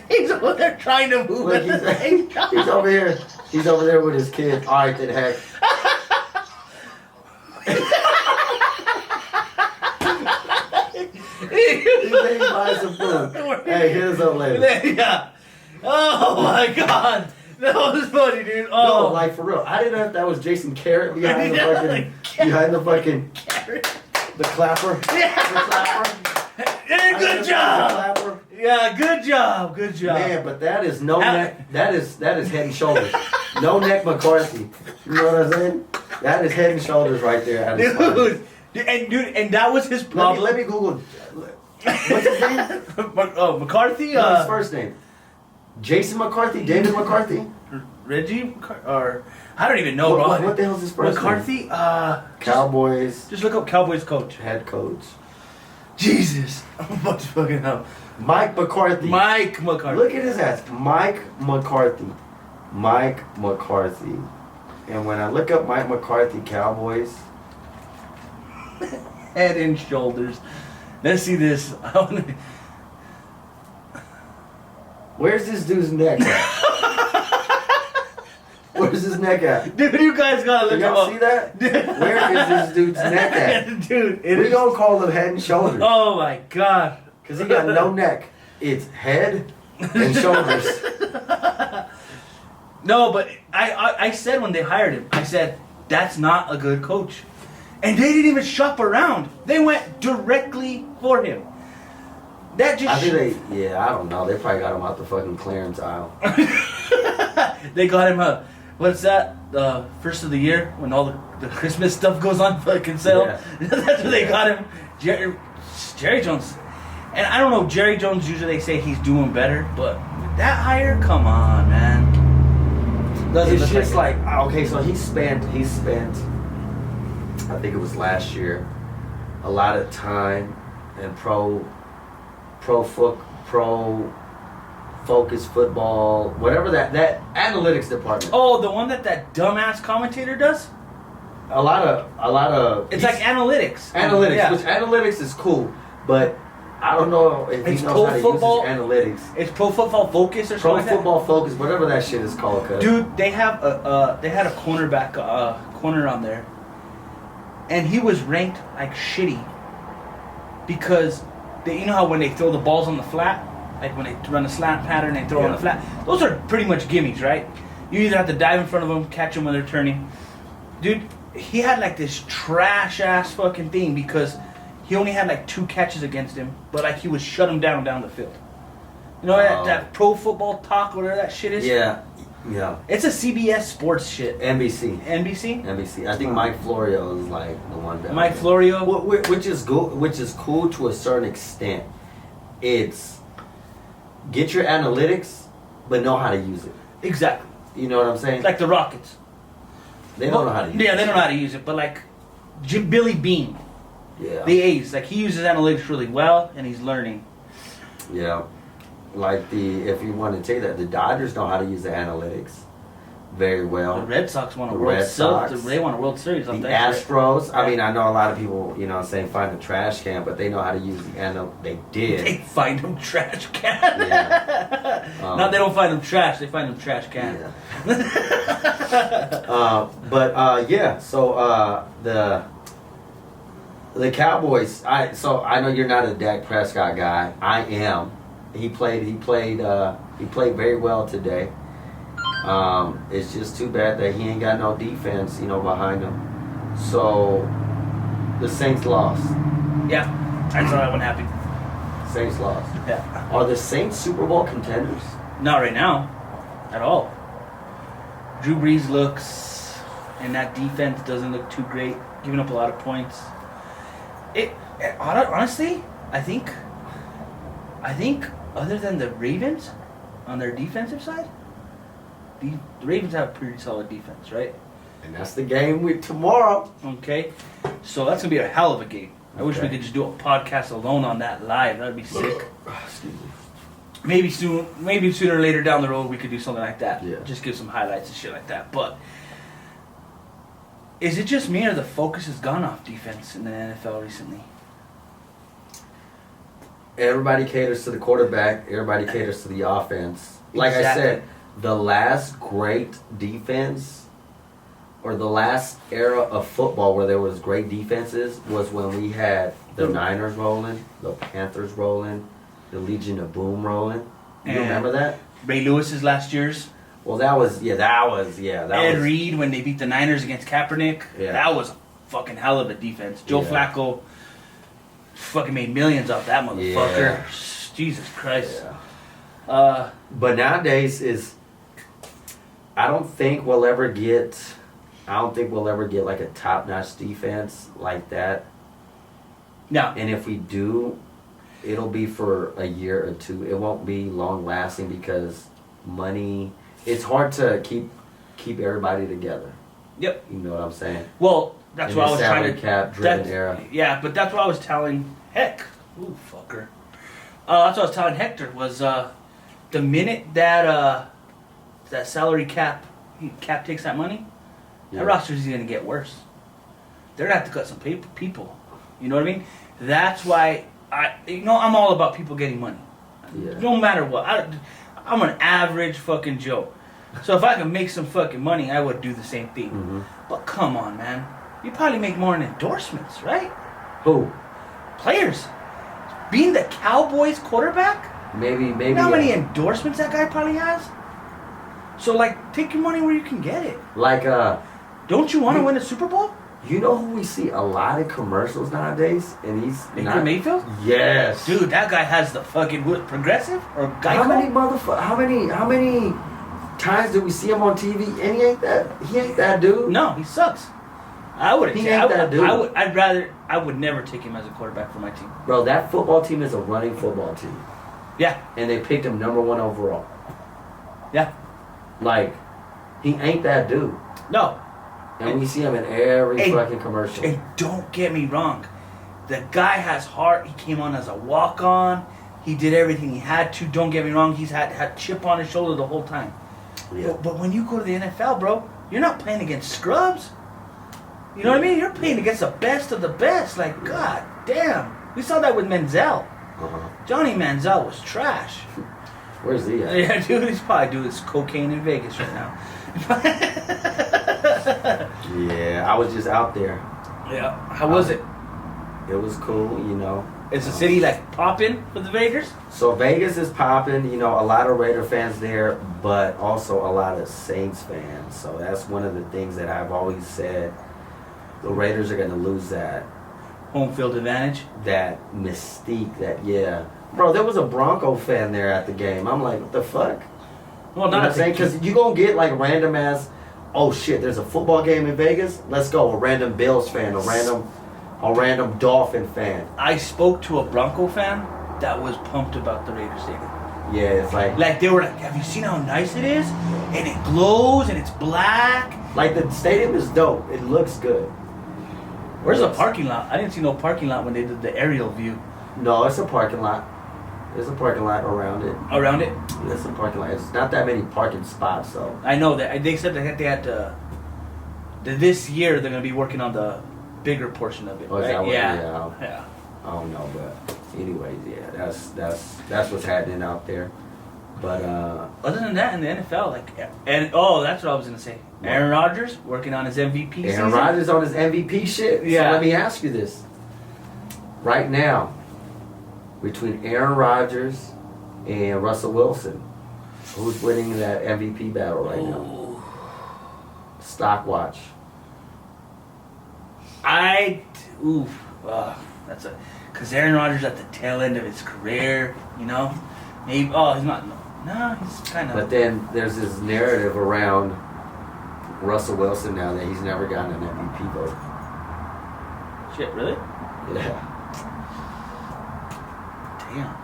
He's over there trying to move Look, at the same time. he's over here. He's over there with his kid. All right, then, Heck. He's saying buy some food. Hey, hit us up later. Yeah. Oh my God. That was funny, dude. Oh. No, like for real. I didn't know if that was Jason Garrett behind the fucking the clapper. Yeah. The clapper. Yeah, good job. The clapper. Yeah, good job. Good job. Man, but that is no neck. That is head and shoulders. No neck McCarthy. You know what I'm saying? That is head and shoulders right there. At his spine. And that was his problem. Let me Google. What's his name? Oh, McCarthy. No, his first name. Jason McCarthy. David McCarthy. Reggie or I don't even know. What the hell's his first McCarthy? name? Cowboys. Just look up Cowboys coach. Head coach. Jesus. I'm about to fucking hell. Mike McCarthy. Mike McCarthy. Look at his ass. Mike McCarthy. Mike McCarthy. And when I look up Mike McCarthy Cowboys. Head and shoulders. Let's see this. Where's this dude's neck at? Where's his neck at? Dude, you guys gotta look You him y'all up. see that? Where is this dude's neck at? Dude, We gonna call him head and shoulders. Oh my God. Because he got no neck. It's head and shoulders. No, but I said when they hired him, I said, that's not a good coach. And they didn't even shop around. They went directly for him. That just I think I don't know. They probably got him out the fucking clearance aisle. They got him a, what's that? The first of the year when all the Christmas stuff goes on fucking sale. Yeah. That's where they got him. Jerry Jones. And I don't know, Jerry Jones usually they say he's doing better, but with that hire, come on, man. It's just like okay, so he spent I think it was last year a lot of time in pro focus football, whatever that analytics department. Oh, the one that dumbass commentator does? A lot of It's like analytics. Analytics, Yeah. which analytics is cool, but I don't know if It's he knows pro how to football. use his analytics. It's Pro Football Focus or Pro something Football Focus, whatever that shit is called. like that. Dude, they have they had a cornerback corner on there, and he was ranked like shitty because you know how when they throw the balls on the flat, like when they run a slant pattern, they throw on the flat. Those are pretty much gimmies, right? You either have to dive in front of them, catch them when they're turning. Dude, he had like this trash ass fucking thing because he only had like 2 catches against him, but like he would shut him down the field. You know that Pro Football Talk, whatever that shit is? Yeah. It's a CBS sports shit. NBC. NBC? I think Mike Florio is like the one that. Mike Florio? Which is good. Which is cool to a certain extent. It's get your analytics, but know how to use it. Exactly. You know what I'm saying? Like the Rockets. They don't know how to use it. Yeah, they don't know how to use it. But like Billy Bean, Yeah. the A's, like he uses analytics really well, and he's learning. Yeah. Like if you want to take that, the Dodgers know how to use the analytics very well. The Red Sox won a The World Red Sox. Series. They won a World Series. The on that shit. Astros. I Yeah. mean, I know a lot of people, you know, saying find the trash can, but they know how to use the They did. They find them trash can. Yeah. No, they don't find them trash. They find them trash can. Yeah. Yeah. So the Cowboys. I know you're not a Dak Prescott guy. I am. He played very well today. It's just too bad that he ain't got no defense, you know, behind him. So the Saints lost. Yeah, I saw that one happen. Saints lost. Yeah. Are the Saints Super Bowl contenders? Not right now, at all. Drew Brees looks, and that defense doesn't look too great, giving up a lot of points. Honestly, I think other than the Ravens, on their defensive side, the Ravens have a pretty solid defense, right? And that's the game with tomorrow. Okay, so that's gonna be a hell of a game. I wish we Okay. could just do a podcast alone on that live. That'd be sick. Excuse me. Maybe sooner or later down the road we could do something like that. Yeah. Just give some highlights and shit like that. But is it just me or the focus has gone off defense in the NFL recently? Everybody caters to the quarterback. Everybody caters to the offense. Like Exactly. I said, the last great defense, or the last era of football where there was great defenses, was when we had the Niners rolling, the Panthers rolling, the Legion of Boom rolling. You And remember that? Ray Lewis's last year's. Well, that was Ed Reed when they beat the Niners against Kaepernick. Yeah. That was a fucking hell of a defense. Joe Yeah. Flacco fucking made millions off that motherfucker. Jesus Christ. Yeah. But nowadays I don't think we'll ever get like a top-notch defense like that. No. And if we do, it'll be for a year or two. It won't be long-lasting because money. It's hard to keep everybody together. Yep. You know what I'm saying? Well, that's In what I the was trying salary to. cap driven era. Yeah, but that's what I was telling. Heck, ooh, fucker. That's what I was telling Hector was the minute that that salary cap takes that money, Yeah. that roster's gonna get worse. They're gonna have to cut some people. You know what I mean? That's why I'm all about people getting money. Yeah. No matter what. I'm an average fucking Joe. So if I can make some fucking money, I would do the same thing. Mm-hmm. But come on, man. You probably make more in endorsements, right? Who? Players. Being the Cowboys quarterback? Maybe. You know how many endorsements that guy probably has? So, like, take your money where you can get it. Like Don't you want to win a Super Bowl? you know who we see a lot of commercials nowadays, and he's Baker Mayfield? Yes. Dude, that guy has the fucking Progressive or Geico? How many times do we see him on TV? And he ain't that dude. No, he sucks. I wouldn't. He ain't that dude. I would never take him as a quarterback for my team. Bro, that football team is a running football team. Yeah. And they picked him number 1 overall. Yeah. Like, he ain't that dude. No. And we see him in every fucking commercial. And don't get me wrong. The guy has heart. He came on as a walk-on. He did everything he had to. Don't get me wrong. He's had chip on his shoulder the whole time. Yeah. But when you go to the NFL, bro, you're not playing against scrubs. You know what I mean? You're playing against the best of the best. Like, god damn. We saw that with Manziel. Uh-huh. Johnny Manziel was trash. Where's he at? Yeah, dude, he's probably doing his cocaine in Vegas right now. Yeah, I was just out there. Yeah. How was it? It was cool, you know. Is the city like popping for the Raiders? So Vegas is popping, you know, a lot of Raider fans there, but also a lot of Saints fans. So that's one of the things that I've always said. The Raiders are going to lose that Home field advantage. that mystique, Bro, there was a Bronco fan there at the game. I'm like, what the fuck? Well, You know what I'm saying? because Because you going to get like random ass, oh shit, there's a football game in Vegas? Let's go. A random Bills fan, a random Dolphin fan. I spoke to a Bronco fan that was pumped about the Raiders stadium. Yeah, it's Like they were like, have you seen how nice it is? And it glows and it's black. like the stadium is dope. It looks good. Where's the parking lot? I didn't see no parking lot when they did the aerial view. No, it's a parking lot. There's a parking lot around it. Around it? It's a parking lot. It's not that many parking spots, though. I know that. They said that they had to. This year they're gonna be working on the bigger portion of it. Oh, is right? that what? Yeah. I don't know, but anyways, yeah, that's what's happening out there. But Other than that, in the NFL, that's what I was gonna say. Aaron Rodgers working on his MVP season. Aaron Rodgers on his MVP shit. Yeah. So let me ask you this. Right now, between Aaron Rodgers and Russell Wilson, who's winning that MVP battle right now? Stock watch. That's because Aaron Rodgers at the tail end of his career, you know. Maybe he's not. No, he's kind of. But then there's this narrative around Russell Wilson now that he's never gotten an MVP vote. Shit, really? Yeah. Damn.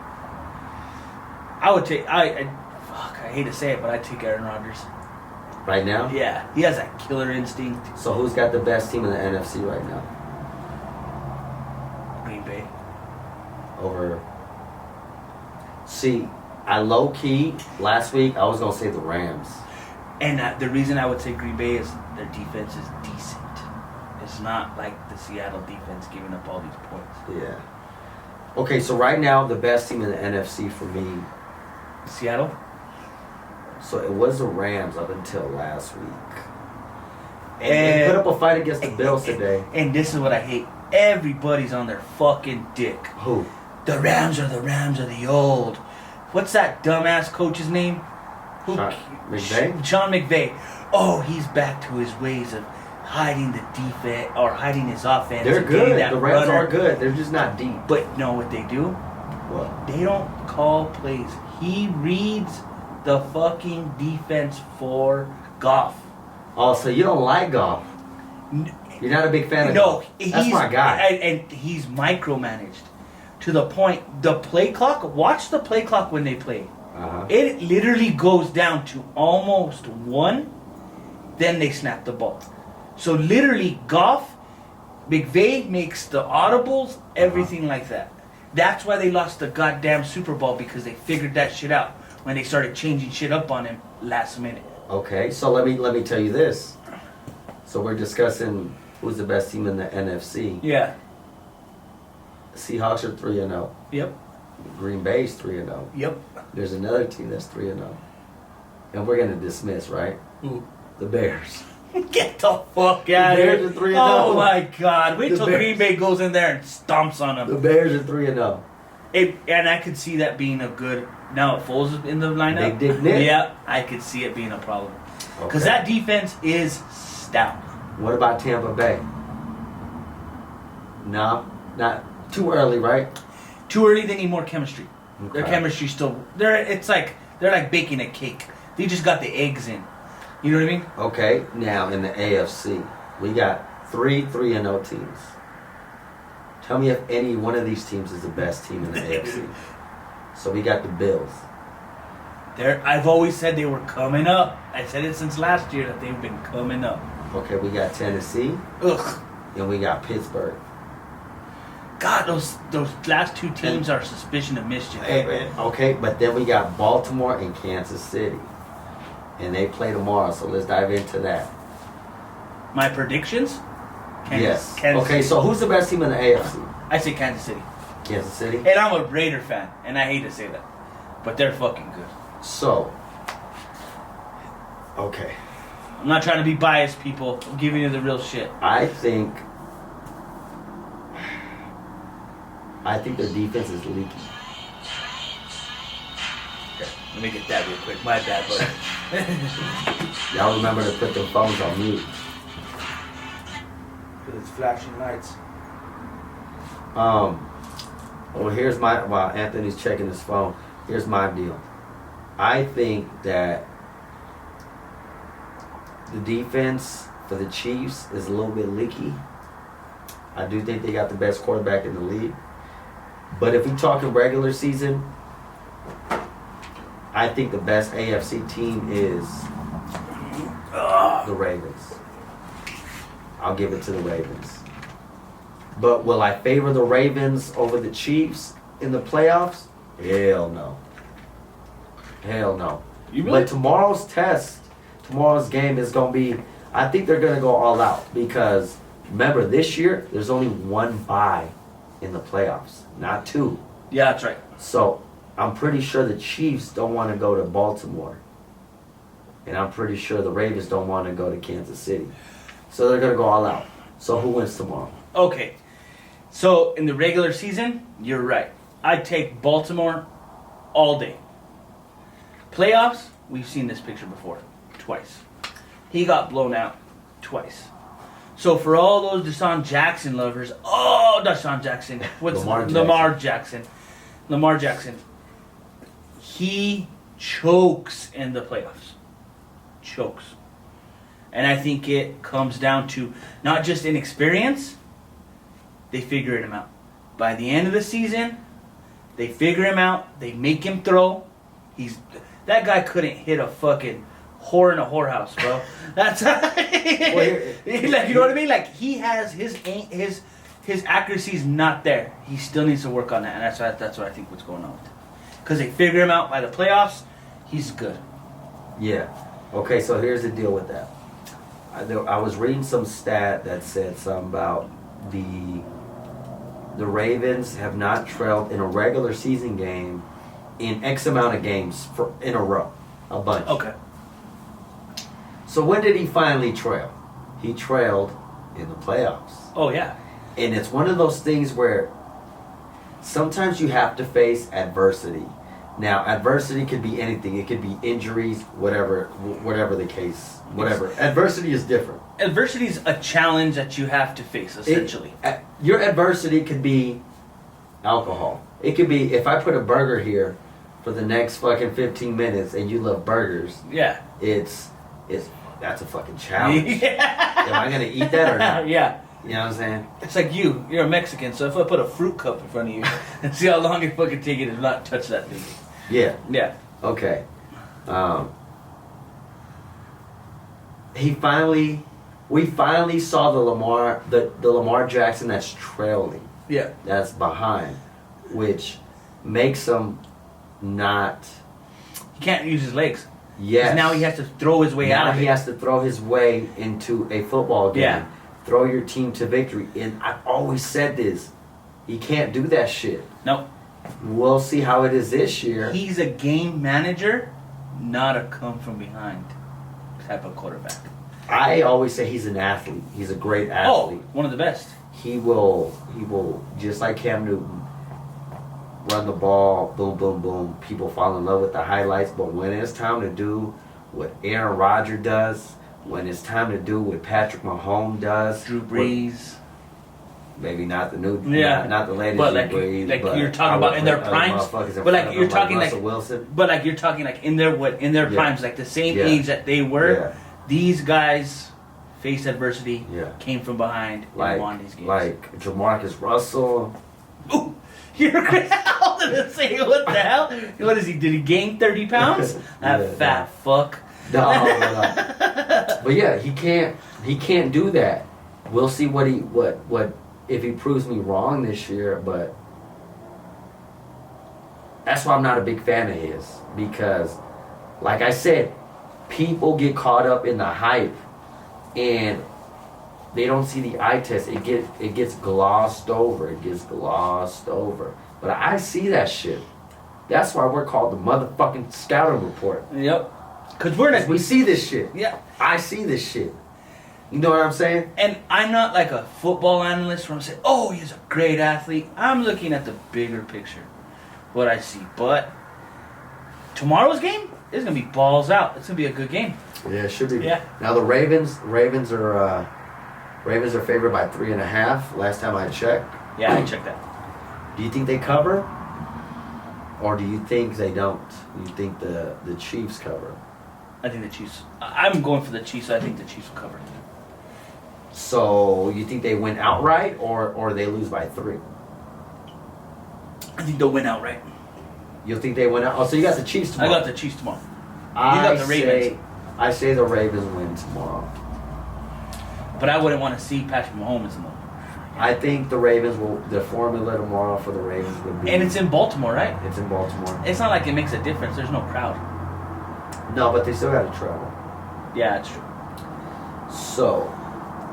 I would take. I hate to say it, but I'd take Aaron Rodgers. Right now? Yeah, he has that killer instinct. So who's got the best team in the NFC right now? Green Bay. See, I low key last week I was gonna say the Rams. And the reason I would say Green Bay is their defense is decent. It's not like the Seattle defense giving up all these points. Yeah. Okay, so right now the best team in the NFC for me. Seattle? So it was the Rams up until last week. And they put up a fight against the Bills today. And this is what I hate. Everybody's on their fucking dick. Who? The Rams are the old. What's that dumbass coach's name? McVay? Sean McVay. Oh, he's back to his ways of hiding the defense or hiding his offense. They're and getting good. that The Rams runner. are good. They're just not deep. But know what they do? What? They don't call plays. He reads the fucking defense for Goff. Oh, so you don't like golf? You're not a big fan of golf? No, That's my guy. And he's micromanaged to the point. The play clock. Watch the play clock when they play. Uh-huh. It literally goes down to almost 1. Then they snap the ball. So literally, Goff, McVay makes the audibles, everything like that. That's why they lost the goddamn Super Bowl, because they figured that shit out when they started changing shit up on him last minute. Okay, so let me tell you this. So we're discussing who's the best team in the NFC. Yeah. Seahawks are 3-0. Yep. Green Bay's 3-0. Yep. There's another team that's 3-0. And we're gonna dismiss, right? Who? The Bears. Get the fuck out of here. Bears are 3-0. Oh my God. Wait The till Bears. Green Bay goes in there and stomps on The them. Bears are 3-0. And I could see that being a good... Now if Foles is in the lineup. They did Nick. Yeah, I could see it being a problem. Because Okay. that defense is stout. What about Tampa Bay? No, not too early, right? Too early, they need more chemistry. Okay. Their chemistry still... They're like baking a cake. They just got the eggs in. You know what I mean? Okay, now in the AFC, we got 3-0 teams. Tell me if any one of these teams is the best team in the AFC. So we got the Bills. I've always said they were coming up. I said it since last year that they've been coming up. Okay, we got Tennessee. Ugh. And we got Pittsburgh. God, those last two teams are suspicion of mischief. Okay, but then we got Baltimore and Kansas City. And they play tomorrow, so let's dive into that. My predictions? Yes. Kansas Okay, City. so who's the best team in the AFC? I say Kansas City. Kansas City? And I'm a Raider fan, and I hate to say that. But they're fucking good. So, okay. I'm not trying to be biased, people. I'm giving you the real shit. I think their defense is leaky. Okay, let me get that real quick. My bad, buddy. Y'all remember to put their phones on mute. Because it's flashing lights. Well, here's while Anthony's checking his phone, here's my deal. I think that the defense for the Chiefs is a little bit leaky. I do think they got the best quarterback in the league. But if we talking regular season, I think the best AFC team is the Ravens. I'll give it to the Ravens. But will I favor the Ravens over the Chiefs in the playoffs? Hell no. Hell no. But tomorrow's game is going to be, I think they're going to go all out because remember, this year, there's only one bye in the playoffs, not two. Yeah, that's right. So, I'm pretty sure the Chiefs don't want to go to Baltimore. And I'm pretty sure the Ravens don't want to go to Kansas City. So, they're going to go all out. So, who wins tomorrow? Okay. So, in the regular season, you're right. I'd take Baltimore all day. Playoffs, we've seen this picture before. Twice. He got blown out twice. So for all those Deshaun Jackson lovers, Deshaun Jackson. What's Lamar Jackson. Lamar Jackson. He chokes in the playoffs. Chokes. And I think it comes down to not just inexperience, they figure him out. By the end of the season, they figure him out, they make him throw. That guy couldn't hit a fucking whore in a whorehouse, bro. That's like, you know what I mean? Like, he has his accuracy's not there. He still needs to work on that, and that's what I think what's going on with him. Because they figure him out by the playoffs, he's good. Yeah. Okay, so here's the deal with that. I was reading some stat that said something about the Ravens have not trailed in a regular season game in X amount of games in a row. A bunch. Okay. So when did he finally trail? He trailed in the playoffs. Oh, yeah. And it's one of those things where sometimes you have to face adversity. Now, adversity could be anything. It could be injuries, whatever the case. Whatever. Adversity is different. Adversity is a challenge that you have to face, essentially. Your adversity could be alcohol. It could be, if I put a burger here for the next fucking 15 minutes and you love burgers. Yeah. That's a fucking challenge. Yeah. Am I going to eat that or not? Yeah. You know what I'm saying? It's like you're a Mexican, so if I put a fruit cup in front of you and see how long it fucking take you to not touch that thing. Yeah. Yeah. Okay. We finally saw the Lamar Jackson that's trailing. Yeah. That's behind, which makes him not. He can't use his legs. Yes. 'Cause now he has to throw his way out of it. Now he has to throw his way into a football game. Yeah. Throw your team to victory. And I've always said this. He can't do that shit. Nope. We'll see how it is this year. He's a game manager, not a come from behind type of quarterback. I always say he's an athlete. He's a great athlete. Oh, one of the best. He will just like Cam Newton, run the ball, boom, boom, boom. People fall in love with the highlights, but when it's time to do what Aaron Rodgers does, when it's time to do what Patrick Mahomes does, Drew Brees, maybe not the new, yeah, not the latest but Drew Brees, like but you're talking about in their primes, but like you're talking like Wilson. But like you're talking like in their primes, like the same age that they were. Yeah. These guys faced adversity, came from behind, and won these games. Like Jamarcus Russell. Ooh, you're crazy. I was gonna say, what the hell? What is he? Did he gain 30 pounds? That fat fuck. No. But yeah, he can't do that. We'll see what if he proves me wrong this year, but that's why I'm not a big fan of his, because like I said, people get caught up in the hype and they don't see the eye test. It gets glossed over. But I see that shit. That's why we're called the motherfucking scouting report. Yep. Because we see this shit. Yeah. I see this shit. You know what I'm saying? And I'm not like a football analyst where I'm saying, oh, he's a great athlete. I'm looking at the bigger picture, what I see. But tomorrow's game is going to be balls out. It's going to be a good game. Yeah, it should be. Yeah. Now the Ravens are favored by 3.5. Last time I checked. Yeah, I checked that. Do you think they cover, or do you think they don't? Do you think the Chiefs cover? I think the Chiefs. I'm going for the Chiefs. I think the Chiefs will cover. So you think they win outright, or they lose by 3? I think they'll win outright. You think they win out? Oh, so you got the Chiefs tomorrow. I got the Chiefs tomorrow. I got the Ravens. I say the Ravens win tomorrow. But I wouldn't want to see Patrick Mahomes in the. I think the Ravens will. The formula tomorrow for the Ravens would be. And it's in Baltimore, right? It's in Baltimore. It's not like it makes a difference. There's no crowd. No, but they still got to travel. Yeah, it's true. So,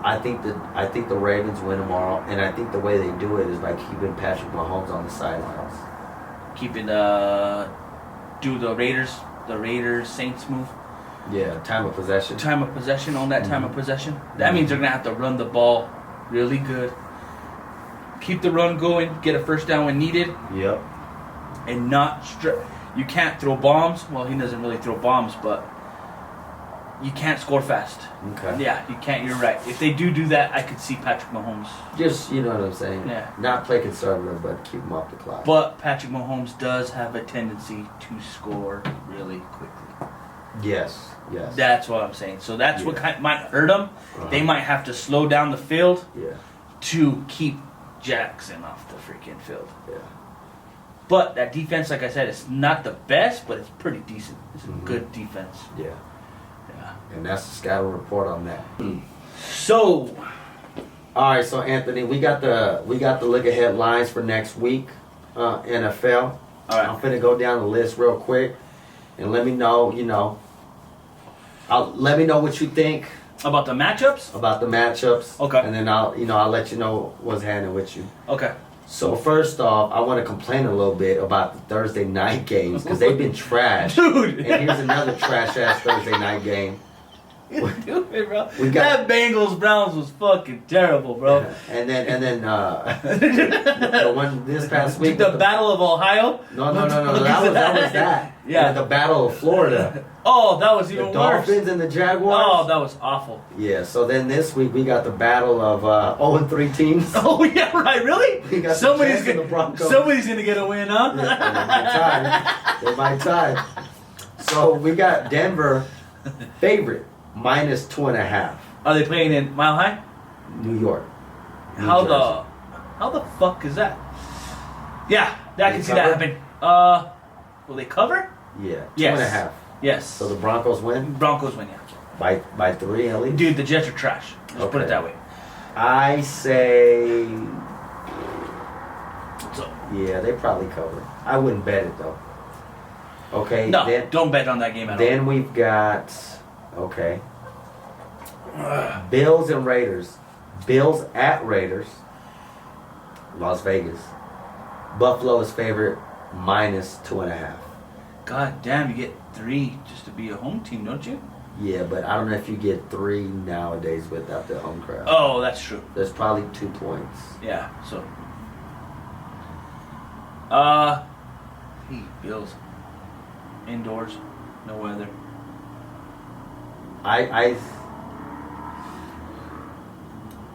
I think the Ravens win tomorrow, and I think the way they do it is by keeping Patrick Mahomes on the sidelines. Keeping do the Raiders Saints move. Yeah, time of possession. Time of possession on that time of possession. That means they're gonna have to run the ball really good. Keep the run going. Get a first down when needed. Yep. And not you can't throw bombs. Well, he doesn't really throw bombs, but you can't score fast. Okay. Yeah, you can't. You're right. If they do that, I could see Patrick Mahomes. Just, you know what I'm saying? Yeah. Not play conservative, but keep him off the clock. But Patrick Mahomes does have a tendency to score really quickly. Yes. That's what I'm saying. So that's what might hurt them. They might have to slow down the field to keep Jackson off the freaking field. Yeah. But that defense, like I said, it's not the best, but it's pretty decent. It's a good defense. Yeah. Yeah. And that's the scouting report on that. So, all right, so Anthony, we got the look ahead lines for next week, NFL. All right. I'm finna go down the list real quick, and let me know. Let me know what you think about the matchups. about the matchups. Okay. And then I'll let you know what's happening with you. Okay. So first off, I want to complain a little bit about the Thursday night games because they've been trash. Dude. And here's another trash ass Thursday night game. Stupid, bro. We got- That Bengals Browns was fucking terrible, bro. And then the one this past week. The Battle of Ohio. No. That was that. Yeah. The Battle of Florida. Oh, that was The even worse. Dolphins and the Jaguars. Oh, that was awful. Yeah. So then this week we got the battle of 0-3 teams. Oh yeah, right. Really? We got Somebody's the Broncos. somebody's gonna get a win, huh? Yeah, they might tie. So we got Denver favorite -2.5. Are they playing in Mile High? New York. New How Jersey. the fuck is that? Yeah, I can see that cover? happen. Will they cover? Yeah. Yes. 2.5. Yes. So the Broncos win Broncos win, yeah. by 3 at least. Dude, the Jets are trash. Let's put it Okay. that way. I say. So, Yeah, they probably cover. I wouldn't bet it though. Okay. no, Then, don't bet on that game at then we've got Bills and Raiders. Bills at Raiders. Las Vegas. Buffalo is favorite -2.5. all. God damn, you get 3 just to be a home team, don't you? Yeah, but I don't know if you get 3 nowadays without the home crowd. Oh, that's true. There's probably 2 points. Yeah, so. Bills. Indoors, no weather. I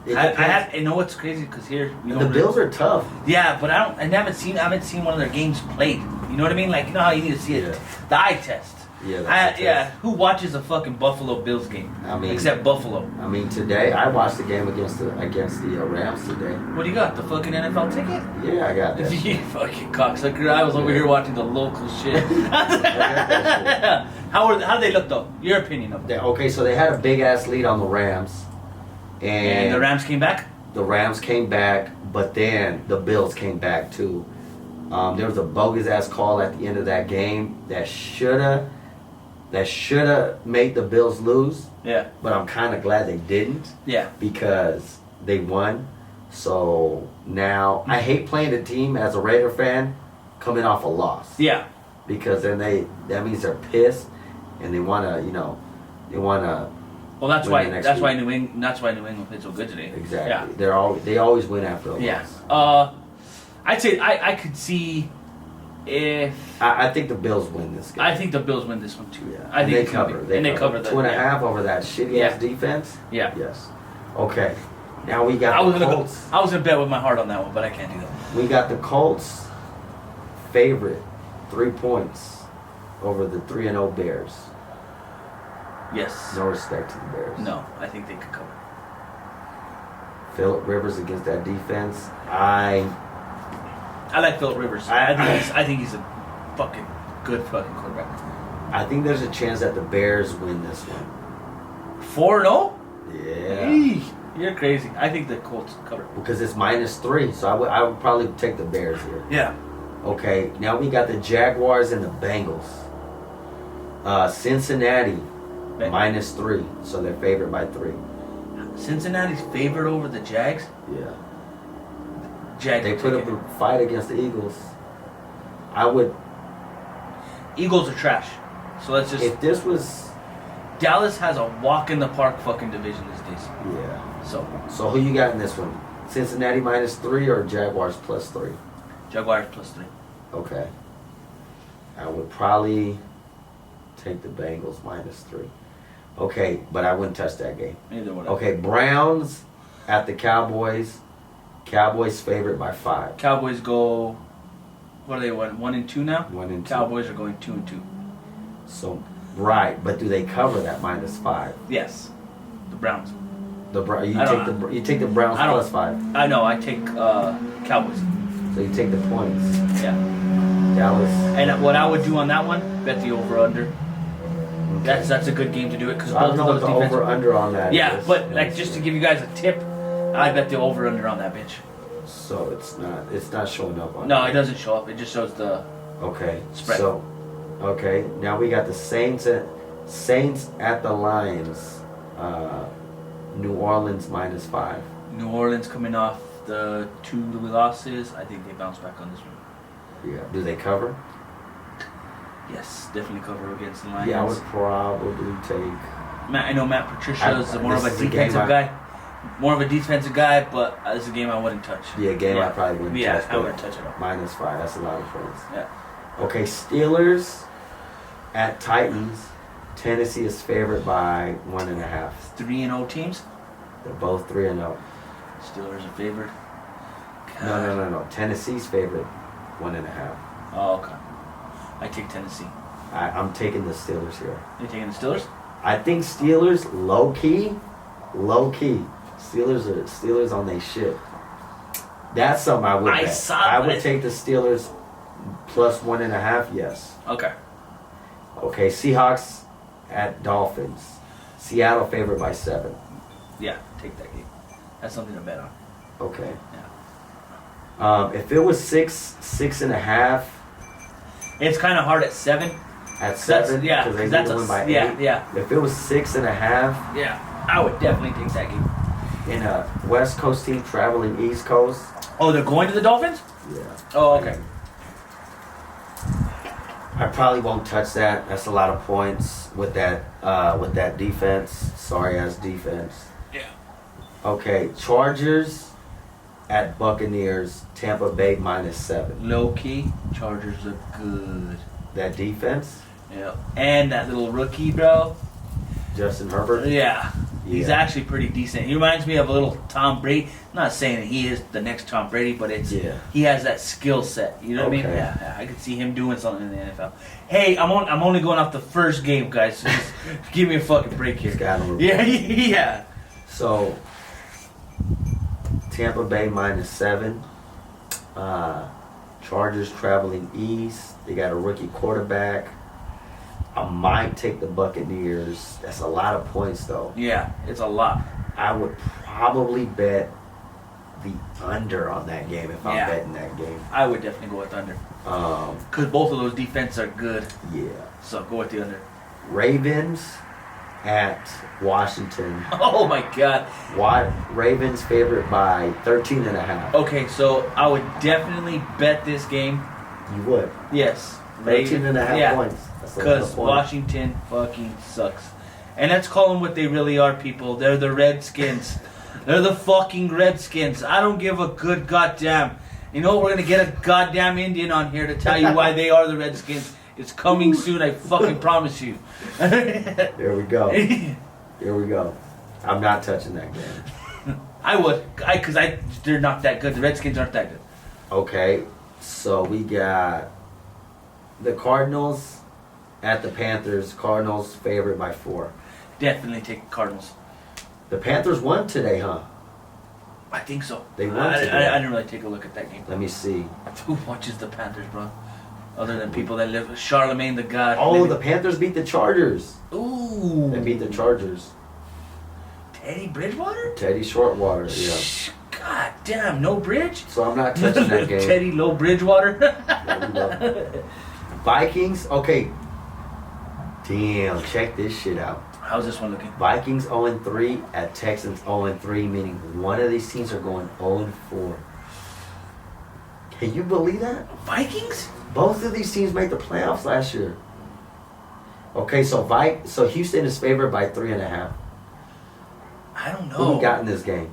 I know what's crazy because here we the don't Bills are tough. Yeah, but I haven't seen one of their games played. You know what I mean? Like, you know how you need to see it, the eye test. Yeah, the eye test. Yeah. Who watches a fucking Buffalo Bills game? I mean, except Buffalo. I mean, today I watched the game against the Rams today. What do you got? The fucking NFL ticket? Yeah, I got that. You fucking cocksucker! I was over here watching the local shit. How they look though? Your opinion of them? Okay, so they had a big ass lead on the Rams, And the Rams came back. The Rams came back, but then the Bills came back too. There was a bogus ass call at the end of that game that shoulda made the Bills lose. Yeah. But I'm kind of glad they didn't. Yeah. Because they won. So now I hate playing a team as a Raider fan coming off a loss. Yeah. Because then that means they're pissed and they wanna. Well, that's win why the next New week. England. That's why New England played so good today. Exactly. Yeah. They always win after a Yeah. loss. I'd say I could see if I think the Bills win this game. I think the Bills win this one too. Yeah. I think they it's gonna cover. be- and they cover the 2.5 over that shitty ass defense. Yeah. Yes. Okay. Now we got I was the gonna Colts. I was gonna bet with my heart on that one, but I can't do that. We got the Colts favorite 3 points over the 3-0 Bears. Yes. No respect to the Bears. No, I think they could cover. Phillip Rivers against that defense. I I like Phillip Rivers. I think he's a fucking good fucking quarterback. I think there's a chance that the Bears win this one. 4-0? Yeah. Eee, you're crazy. I think the Colts cover. Because it's -3, so I would probably take the Bears here. Yeah. Okay, now we got the Jaguars and the Bengals. Cincinnati, -3, so they're favored by 3. Cincinnati's favored over the Jags? Yeah. Jags. They put up a fight against the Eagles. I would... Eagles are trash. So let's just... If this was... Dallas has a walk-in-the-park fucking division these days. Yeah. So who you got in this one? Cincinnati -3 or Jaguars +3? Jaguars +3. Okay. I would probably take the Bengals -3. Okay, but I wouldn't touch that game. Either one. Okay, Browns at the Cowboys. Cowboys favored by 5. Cowboys go... What are they, 1-2 now? 1-2. Cowboys are going 2-2. So, right, but do they cover that -5? Yes. The Browns. You take the Browns +5. I know, I take Cowboys. So you take the points. Yeah. Dallas. And what I would do on that one, bet the over-under. Okay. That's a good game to do it because I don't both know of what those the defenses. over-under on that Yeah, is. but like just to give you guys a tip, I bet the over-under on that bitch. So it's not showing up on No, it doesn't show up. It just shows the Okay. spread. So, okay, now we got the Saints at the Lions. New Orleans -5. New Orleans coming off the 2 losses. I think they bounce back on this one. Yeah. Do they cover? Yes, definitely cover against the Lions. Yeah, I would probably take. I know Matt Patricia is more of a this is a defensive game guy. More of a defensive guy, but this is a game I wouldn't touch. Yeah, I probably wouldn't touch. Yeah, I but wouldn't touch it all. -5. That's a lot of points. Yeah. Okay, Steelers at Titans. Tennessee is favored by 1.5. 3-0 teams. They're both 3-0. Steelers are favored. No. Tennessee's favored 1.5. Oh, okay. I take Tennessee. I'm taking the Steelers here. You taking the Steelers? I think Steelers low key. Steelers on their shit. That's something I would bet. I would take the Steelers +1.5. Yes. Okay. Okay, Seahawks at Dolphins. Seattle favored by 7. Yeah, take that game. That's something to bet on. Okay. Yeah. If it was 6.5. It's kind of hard at 7. At 7, yeah, because they that's need to win by 8. yeah. If it was 6.5, Yeah, I would definitely take that game. in a West Coast team traveling East Coast. Oh, they're going to the Dolphins? Yeah. Oh, okay. I probably won't touch that. That's a lot of points with that defense. Sorry ass defense. Yeah. Okay, Chargers at Buccaneers. Tampa Bay -7. Low key, Chargers look good. That defense, Yeah. And that little rookie, bro. Justin Herbert. Yeah. He's Yeah. actually pretty decent. He reminds me of a little Tom Brady. I'm not saying that he is the next Tom Brady, but he has that skill set. You know what I mean? Okay. Yeah, I could see him doing something in the NFL. Hey, I'm only going off the first game, guys. So just give me a fucking break here. He's got him. Yeah. So Tampa Bay -7. Chargers traveling east. They got a rookie quarterback. I might take the Buccaneers. That's a lot of points, though. Yeah, it's a lot. I would probably bet the under on that game if I'm betting that game. I would definitely go with under. Because both of those defenses are good. Yeah. So go with the under. Ravens at Washington. Oh my God. Ravens favored by 13.5. Okay, so I would definitely bet this game. You would. Yes. 13.5 points. Because Washington fucking sucks. And let's call them what they really are, people. They're the Redskins. They're the fucking Redskins. I don't give a good goddamn. You know what? We're going to get a goddamn Indian on here to tell you why they are the Redskins. It's coming soon, I fucking promise you. There we go. Here we go. I'm not touching that game. I would. Because they're not that good. The Redskins aren't that good. Okay, so we got the Cardinals at the Panthers. Cardinals favored by 4. Definitely take the Cardinals. The Panthers won today, huh? I think so. They won today. I didn't really take a look at that game. Let me see. Who watches the Panthers, bro? Other than people that live with Charlemagne the God. Oh, living- the Panthers beat the Chargers. Ooh. They beat the Chargers. Teddy Bridgewater? Teddy Shortwater, yeah. God damn, no bridge? So I'm not touching that game. Teddy Low Bridgewater? Vikings, okay. Damn, check this shit out. How's this one looking? Vikings 0-3 at Texans 0-3, meaning one of these teams are going 0-4. Can you believe that? Vikings? Both of these teams made the playoffs last year. Okay, so Houston is favored by 3.5. I don't know. Who we got in this game?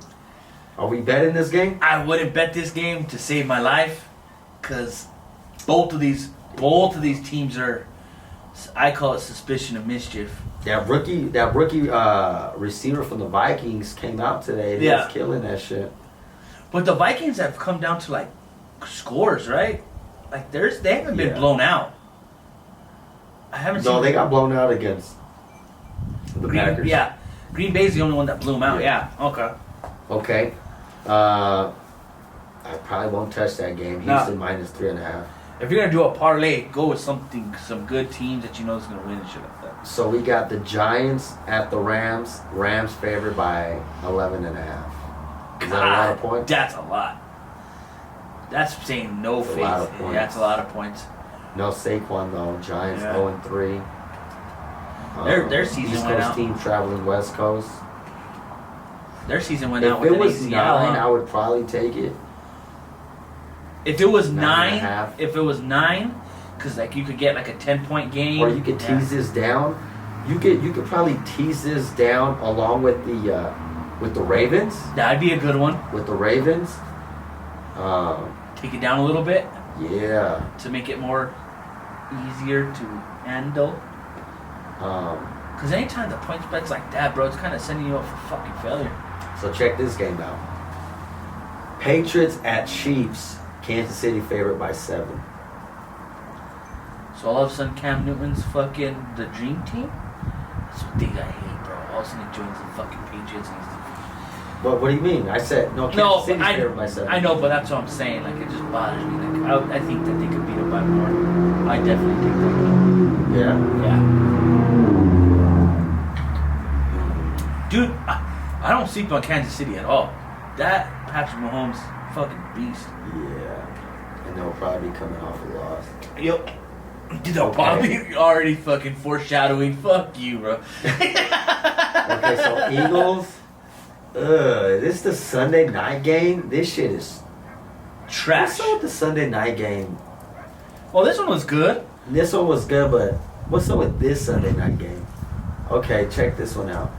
Are we betting this game? I wouldn't bet this game to save my life, because both of these teams are, I call it suspicion of mischief. That rookie receiver from the Vikings came out today and he was killing that shit. But the Vikings have come down to like scores, right? Like they haven't been blown out. I haven't seen. No, they got blown out against the Packers. Yeah, Green Bay's the only one that blew them out. Yeah. Okay. Okay. I probably won't touch that game. Houston minus 3.5. If you're gonna do a parlay, go with some good teams that you know is gonna win and shit like that. So we got the Giants at the Rams. Rams favored by 11.5. Is that a lot of points? That's a lot. That's saying no That's faith. a lot of points. Yeah, that's a lot of points. No Saquon though. Giants 0-3. Their season East went Coast out. team traveling West Coast. Their season went If out it with was an 9, ACL. I would probably take it. If it was 9.5. if it was 9, because like you could get like a 10-point game, Or you could tease this down. You could probably tease this down along with the Ravens. That'd be a good one. With the Ravens. Take it down a little bit Yeah. to make it more easier to handle. Because anytime the point spread's like that, bro, it's kind of sending you up for fucking failure. So check this game out. Patriots at Chiefs. Kansas City favored by 7. So all of a sudden Cam Newton's fucking the dream team? That's what thing I hate, bro. All of a sudden he joins the fucking Patriots and he's But what do you mean? I said no. Kansas City's favored by 7. I know, but that's what I'm saying. Like, it just bothers me. Like, I think that they could beat him by more. I definitely think that. Yeah. Yeah. Dude, I don't sleep on Kansas City at all. That Patrick Mahomes, fucking beast. Yeah. And they'll probably be coming off a loss. Yep. Dude, they'll probably already fucking foreshadowing. Fuck you, bro. Okay, so Eagles. This is the Sunday night game. This shit is Trash. What's up with the Sunday night game? Well, this one was good. This one was good, but what's up with this Sunday night game? Okay, check this one out.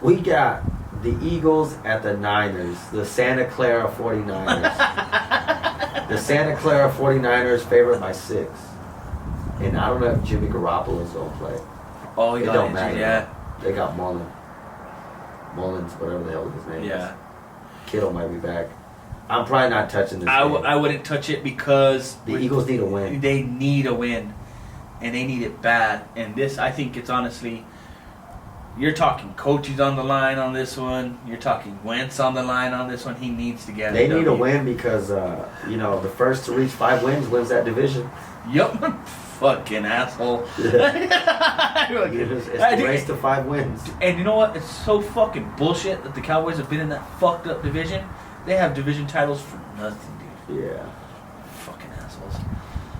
We got the Eagles at the Niners, the Santa Clara 49ers. The Santa Clara 49ers favored by 6. And I don't know if Jimmy Garoppolo's going to play. Oh, he It got don't injured, matter. yeah. They got Mullins, whatever the hell his name is. Yeah. Kittle might be back. I'm probably not touching this game. I wouldn't touch it because The Eagles need a win. They need a win, and they need it bad. And this, I think, it's honestly, you're talking coaches on the line on this one. You're talking Wentz on the line on this one. He needs to get. They need a win because the first to reach 5 wins wins that division. Yep. Fucking asshole. It's the race to 5 wins. And you know what? It's so fucking bullshit that the Cowboys have been in that fucked up division. They have division titles for nothing, dude. Yeah. Fucking assholes.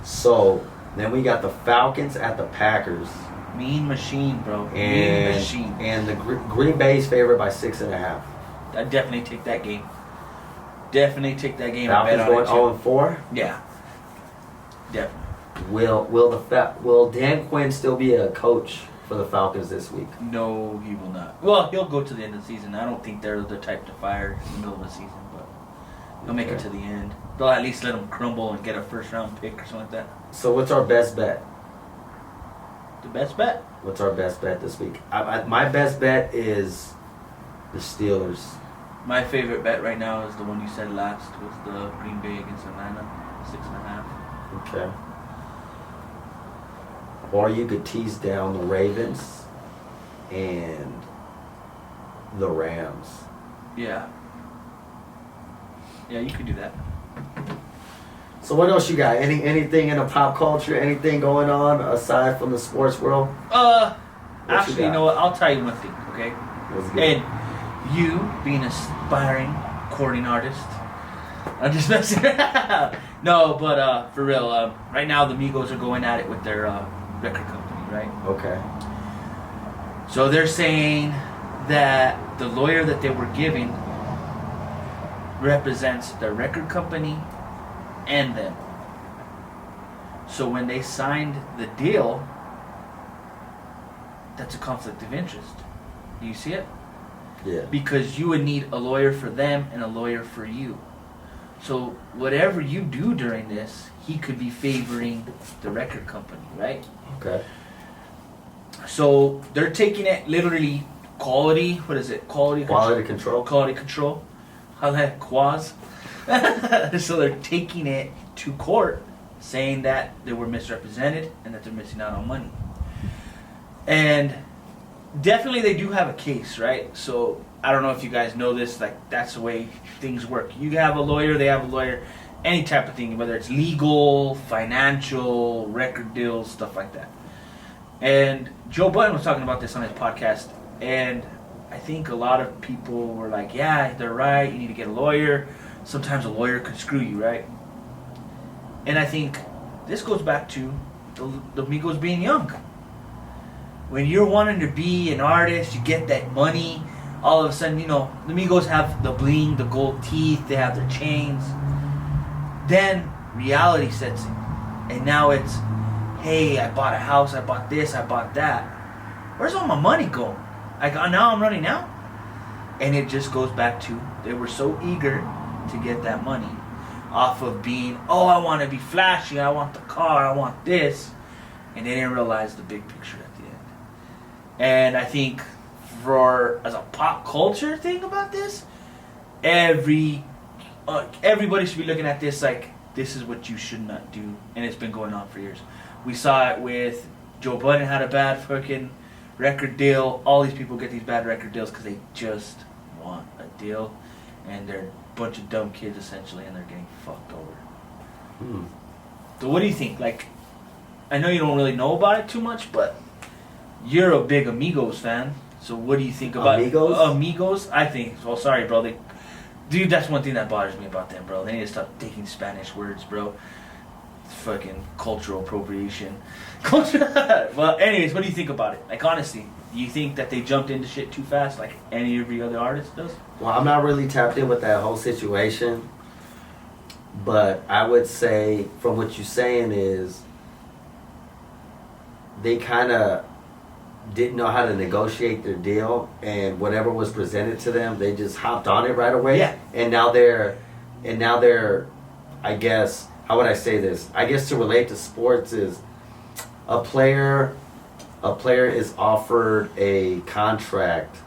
So then we got the Falcons at the Packers. Mean machine, bro. Mean And machine. and the Green Bay's favored by 6.5. I definitely take that game. Definitely take that game. Falcons and bet on going it, 0-4. Yeah. Definitely. Will Dan Quinn still be a coach for the Falcons this week? No, he will not. Well, he'll go to the end of the season. I don't think they're the type to fire in the middle of the season, but he'll make it to the end. They'll at least let him crumble and get a first round pick or something like that. So what's our best bet? The best bet? What's our best bet this week? My best bet is the Steelers. My favorite bet right now is the one you said last, was the Green Bay against Atlanta, 6.5. Okay. Or you could tease down the Ravens and the Rams. Yeah. Yeah, you could do that. So what else you got? Anything in the pop culture? Anything going on aside from the sports world? Actually, you know what? I'll tell you one thing, okay? Let's get And you, being an aspiring recording artist, I'm just messing around. No, but for real, right now the Migos are going at it with their record company, right? Okay. So they're saying that the lawyer that they were giving represents the record company and them. So when they signed the deal, that's a conflict of interest. Do you see it? Yeah. Because you would need a lawyer for them and a lawyer for you. So whatever you do during this, he could be favoring the record company, right? Okay. So they're taking it literally quality. What is it? Quality control. Quality control. How the heck, quaz? So they're taking it to court, saying that they were misrepresented and that they're missing out on money. And definitely they do have a case, right? So I don't know if you guys know this, like that's the way things work. You have a lawyer, they have a lawyer, any type of thing, whether it's legal, financial, record deals, stuff like that. And Joe Budden was talking about this on his podcast, and I think a lot of people were like, yeah, they're right, you need to get a lawyer. Sometimes a lawyer could screw you, right? And I think this goes back to the Migos being young. When you're wanting to be an artist, you get that money, all of a sudden, you know, the Migos have the bling, the gold teeth, they have their chains. Then reality sets in. And now it's, hey, I bought a house, I bought this, I bought that. Where's all my money going? Now I'm running out. And it just goes back to, they were so eager to get that money off of being, oh, I want to be flashy, I want the car, I want this. And they didn't realize the big picture at the end. And I think as a pop culture thing about this, everybody should be looking at this like, this is what you should not do. And it's been going on for years. We saw it with Joe Budden had a bad fucking record deal. All these people get these bad record deals because they just want a deal. And they're a bunch of dumb kids essentially, and they're getting fucked over. So what do you think? Like, I know you don't really know about it too much, but you're a big Amigos fan. So what do you think about Amigos? I think. Well, sorry, bro. Dude, that's one thing that bothers me about them, bro. They need to stop taking Spanish words, bro. It's fucking cultural appropriation. Well, anyways, what do you think about it? Like, honestly, do you think that they jumped into shit too fast, like any every other artist does? Well, I'm not really tapped in with that whole situation, but I would say, from what you're saying, is they kind of didn't know how to negotiate their deal, and whatever was presented to them, they just hopped on it right away. Yeah. And now they're, I guess, how would I say this? I guess to relate to sports is a player is offered a contract,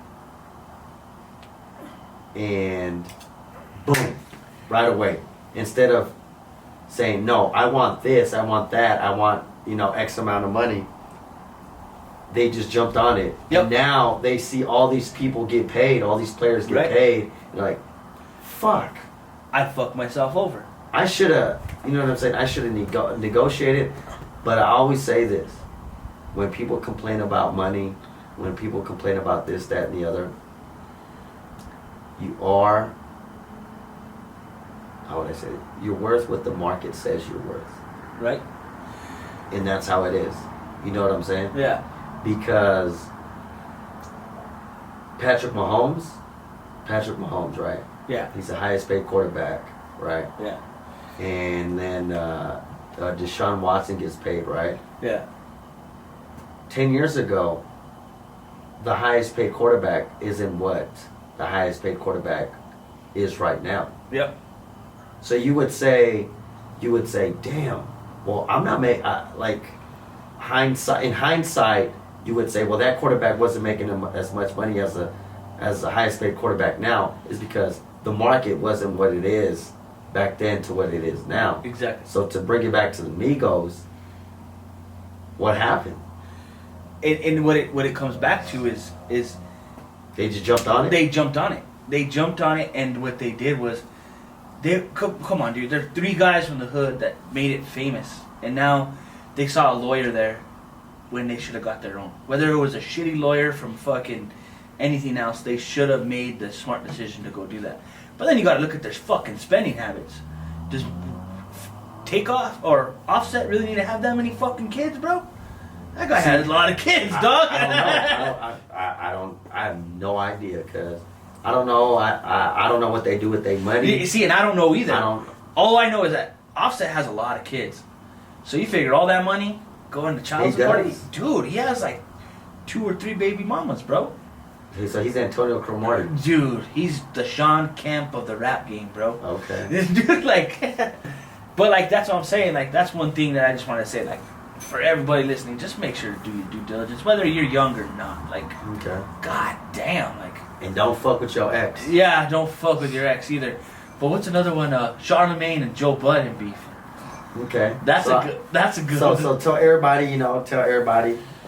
and boom, right away. Instead of saying, no, I want this, I want that, I want, X amount of money, they just jumped on it. Yep. And now they see all these people get paid, all these players get paid. They're like, fuck. I fucked myself over. I should have, you know what I'm saying? I should have negotiated. But I always say this. When people complain about money, when people complain about this, that, and the other, you are, how would I say it? You're worth what the market says you're worth. Right? And that's how it is. You know what I'm saying? Yeah. Because Patrick Mahomes, right? Yeah. He's the highest paid quarterback, right? Yeah. And then Deshaun Watson gets paid, right? Yeah. 10 years ago, the highest paid quarterback isn't what the highest paid quarterback is right now. Yep. So you would say, damn, well, I'm not making, in hindsight, you would say, well, that quarterback wasn't making as much money as the highest paid quarterback now, is because the market wasn't what it is back then to what it is now. Exactly. So to bring it back to the Migos, what happened? And what it comes back to is they just jumped on it? They jumped on it. And what they did was Come on, dude. There are 3 guys from the hood that made it famous, and now they saw a lawyer there when they should have got their own. Whether it was a shitty lawyer from fucking anything else, they should have made the smart decision to go do that. But then you got to look at their fucking spending habits. Does Takeoff or Offset really need to have that many fucking kids, bro? That guy has a lot of kids, dog. I don't know. I have no idea, cause I don't know. I don't know what they do with their money. You see, and I don't know either. I don't. All I know is that Offset has a lot of kids. So you figure all that money going to child support. Dude, he has like 2 or 3 baby mamas, bro. So he's Antonio Cromartie. Dude, he's the Sean Kemp of the rap game, bro. Okay. This dude, like, but like that's what I'm saying. Like that's one thing that I just want to say. Like, for everybody listening, just make sure to do your due diligence, whether you're young or not. Like, okay. God damn, like. And don't fuck with your ex. Yeah, don't fuck with your ex either. But what's another one? Charlemagne and Joe Budden beef. Okay. That's a good so, one. So tell everybody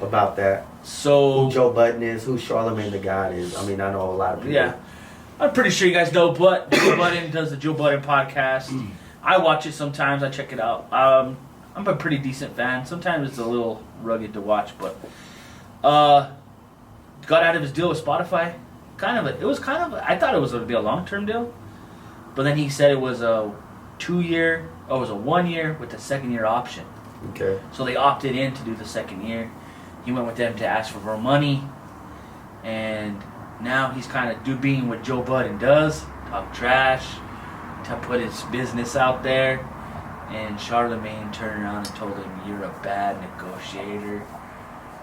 about that. So who Joe Budden is, who Charlemagne the God is. I mean, I know a lot of people. Yeah. I'm pretty sure you guys know, but Joe Budden does the Joe Budden podcast. I watch it sometimes. I check it out. I'm a pretty decent fan. Sometimes it's a little rugged to watch, but got out of his deal with Spotify. I thought it was going to be a long-term deal, but then he said it was a 2-year. Oh, it was a 1 year with a 2nd-year option. Okay. So they opted in to do the 2nd year. He went with them to ask for more money, and now he's kind of being what Joe Budden does, talk trash, to put his business out there. And Charlemagne turned around and told him, "You're a bad negotiator.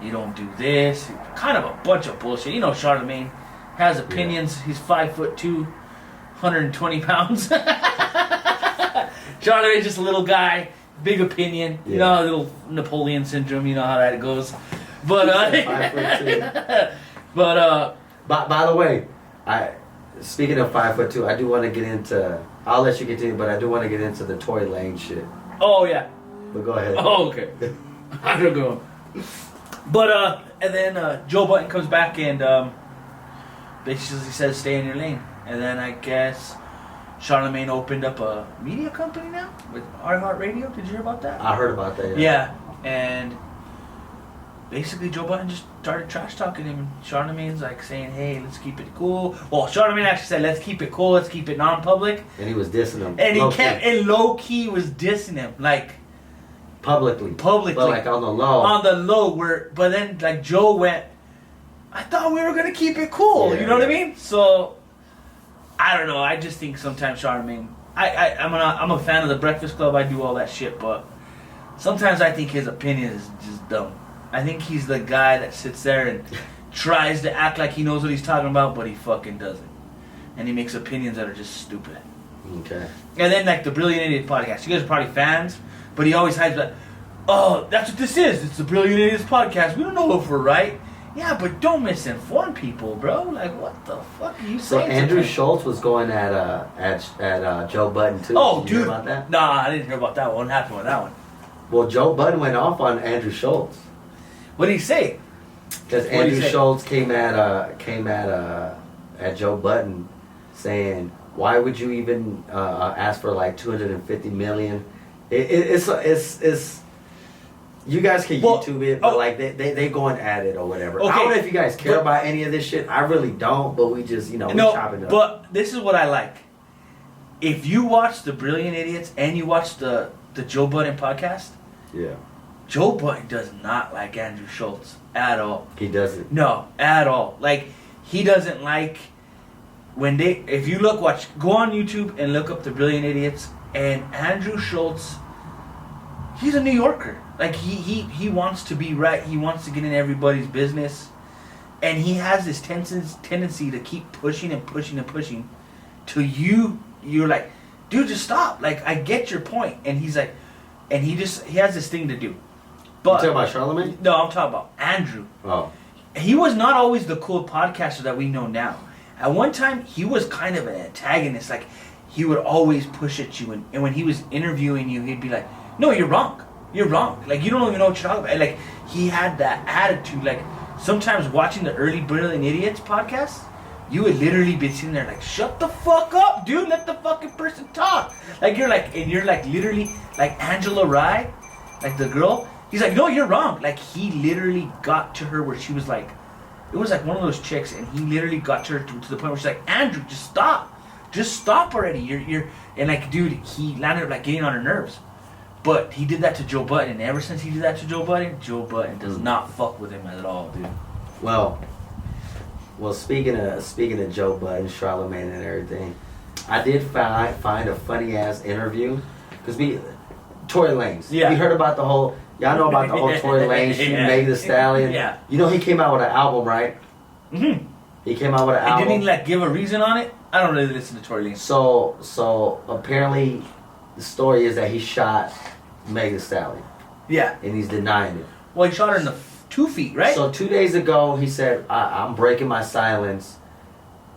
You don't do this." Kind of a bunch of bullshit. You know, Charlemagne has opinions. Yeah. He's 5'2", 120 pounds. Charlemagne's just a little guy, big opinion. Yeah. You know, a little Napoleon syndrome. You know how that goes. But 5'2". By the way, speaking of 5'2", I do want to get into. I'll let you continue, but I do want to get into the Tory Lanez shit. Oh yeah. But go ahead. Oh okay. I don't go. But and then Joe Budden comes back and basically says, "Stay in your lane." And then I guess Charlemagne opened up a media company now with iHeartRadio. Did you hear about that? I heard about that. Yeah, and basically Joe Budden just started trash talking him. Charlemagne's like saying, "Hey, let's keep it cool." Well, Charlemagne actually said, "Let's keep it cool. Let's keep it non-public." And he was dissing him. And he kept and low key was dissing him like publicly, but like on the low. On the low, but then like Joe went, "I thought we were gonna keep it cool." Yeah, you know what I mean? So I don't know. I just think sometimes Charlemagne. I'm a fan of the Breakfast Club. I do all that shit, but sometimes I think his opinion is just dumb. I think he's the guy that sits there and tries to act like he knows what he's talking about, but he fucking doesn't. And he makes opinions that are just stupid. Okay. And then like the Brilliant Idiot podcast. You guys are probably fans, but he always hides that, "Oh, that's what this is. It's the Brilliant Idiots podcast. We don't know if we're right." Yeah, but don't misinform people, bro. Like, what the fuck are you saying? So Andrew Schultz was going at Joe Budden too. Oh, Did you dude. hear about that? Nah, I didn't hear about that one. What happened with that one? Well, Joe Budden went off on Andrew Schultz. What did he say? Because Andrew Schultz came at Joe Budden saying, "Why would you even ask for like $250 million?" It's you guys can YouTube it, but like they going at it or whatever. Okay. I don't know if you guys care about any of this shit. I really don't, but we just we chop it up. But this is what I like. If you watch the Brilliant Idiots and you watch the Joe Budden podcast, yeah. Joe Budden does not like Andrew Schultz at all. He doesn't? No, at all. Like, he doesn't like when if you go on YouTube and look up the Brilliant Idiots, and Andrew Schultz, he's a New Yorker. Like, he wants to be right. He wants to get in everybody's business. And he has this tendency to keep pushing and pushing and pushing till you're like, "Dude, just stop. Like, I get your point." And he's like, and he has this thing to do. But, you talking about Charlemagne? No, I'm talking about Andrew. Oh. He was not always the cool podcaster that we know now. At one time, he was kind of an antagonist. Like, he would always push at you. And when he was interviewing you, he'd be like, "No, you're wrong. You're wrong. Like, you don't even know what you're talking about." And, like, he had that attitude. Like, sometimes watching the early Brilliant Idiots podcast, you would literally be sitting there like, shut the fuck up, dude. Let the fucking person talk. Like you're like literally like Angela Rye, like the girl. He's like, no, you're wrong. Like he literally got to her where she was like, it was like one of those chicks, and he literally got to her to the point where she's like, Andrew, just stop already. You're and like, dude, he landed up like getting on her nerves. But he did that to Joe Budden, and ever since he did that to Joe Budden does not fuck with him at all, dude. Well, speaking of Joe Budden, Charlamagne, and everything, I did find a funny ass interview because Tory Lanez. Yeah. We heard about the whole. Y'all know about the whole Tory Lanez shooting Megan Thee Stallion. Yeah. You know he came out with an album, right? Mm-hmm. He came out with an And album. didn't he like give a reason on it? I don't really listen to Tory Lanez. So apparently, the story is that he shot Megan Thee Stallion. Yeah. And he's denying it. Well, he shot her in the 2 feet, right? So 2 days ago, he said, I'm breaking my silence.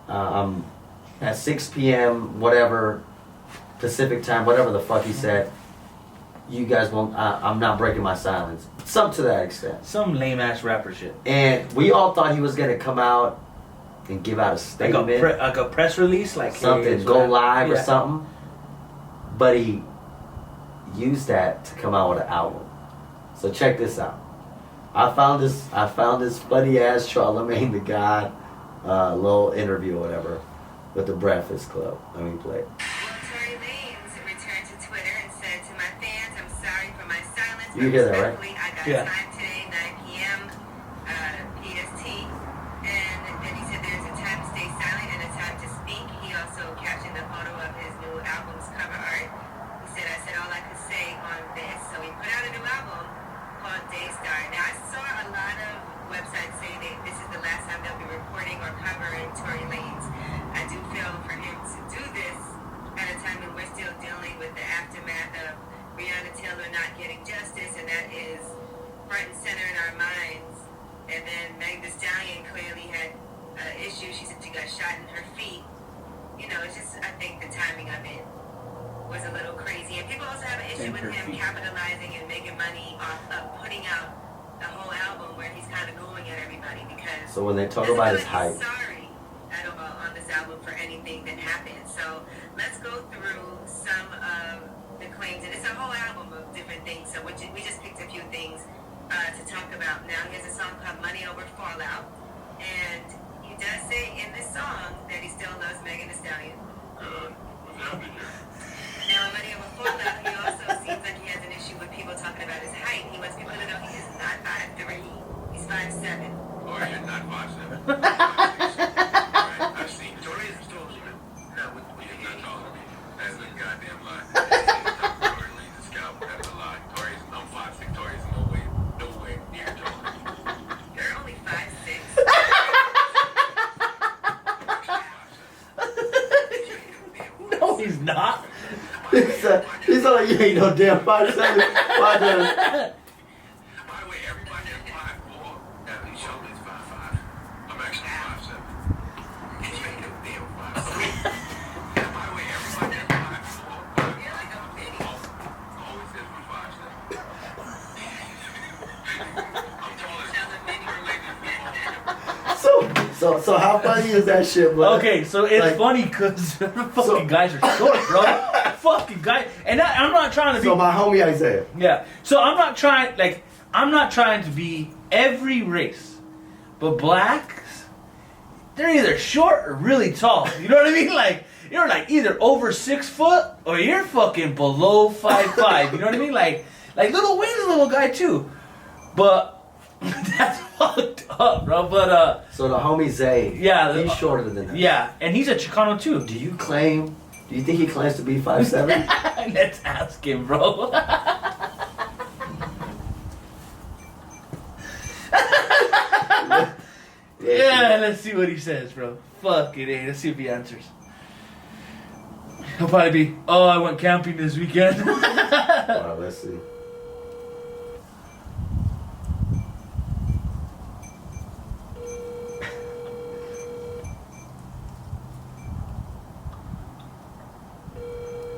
I'm at 6 p.m., whatever, Pacific time, whatever the fuck he said. You guys won't, I'm not breaking my silence. Something to that extent. Some lame ass rapper shit. And we all thought he was going to come out and give out a statement. Like a press release? Like something, hey, go live or yeah. something. But he used that to come out with an album. So check this out. I found this funny ass Charlamagne the God little interview or whatever with the Breakfast Club. Let me play it. Well, Tory Lanez returned to Twitter and said to my fans, I'm sorry for my silence. You hear that, right? I got Yeah. time today, 9 p.m. PST. And then he said there's a time to stay silent and a time to speak. He also captioned the photo of his new album's cover art. He said, I said all I could say on this. So he put out a new album called Daystar. Now, I saw a lot of websites say that this is the last time they'll be reporting or covering Tory Lanez. I do feel for him to do this at a time when we're still dealing with the aftermath of Breonna Taylor not getting justice, and that is front and center in our minds. And then Megan Thee Stallion clearly had issues. She said she got shot in her feet. You know, it's just, I think the timing of it was a little crazy. And people also have an issue with him capitalizing and making money off of putting out the whole album where he's kind of going at everybody because... So when they talk about his hype... Sorry on this album for anything that happened. So let's go through some of the claims. And it's a whole album of different things. So we just picked a few things to talk about. Now, he has a song called Money Over Fallout. And he does say in this song that he still loves Megan Thee Stallion. Now, Money Over Fallout, he also seems like he has an issue with people talking about his height. He wants people to know he is not 5'3". He's 5'7". Or you're not 5'7". I've seen Tory is taller than me. No, he's not taller than me. That's a goddamn lie. Tory Lanez is Cowboy. That's a lie. I'm 5'6". Tory's no way near taller. You're only 5'6". No, he's not. He's like, you ain't no damn 5'7". By the way, everybody at 5'4". His shoulder's 5'5". I'm actually 5'7". You ain't no damn 5'7". By the way, everybody at 5'4". You're like a mini. Always says we're 5'7". I'm taller than So how funny is that shit, bro? Okay, so it's Like- funny because fucking guys are short, bro. Fucking guys. And I'm not trying to be... So my homie Isaiah. Yeah. So I'm not trying to be every race. But blacks, they're either short or really tall. You know what I mean? Like, you're like either over 6 foot or you're fucking below 5'5". You know what I mean? Like Lil Wayne's a little guy too. But that's fucked up, bro. But So the homie Zay, yeah, he's shorter than that. yeah, and he's a Chicano too. Do you think he claims to be 5'7"? Let's ask him, bro. Yeah, let's see what he says, bro. Fuck it, eh? Let's see if he answers. He'll probably be, oh, I went camping this weekend. Alright, let's see.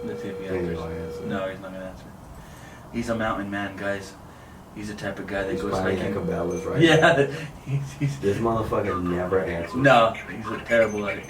Let's see if he Think he's answers. gonna answer. No, he's not gonna answer. He's a mountain man, guys. He's the type of guy that He's goes playing like, Cabela's right yeah, he's This motherfucker never answers. no, he's terrible at it.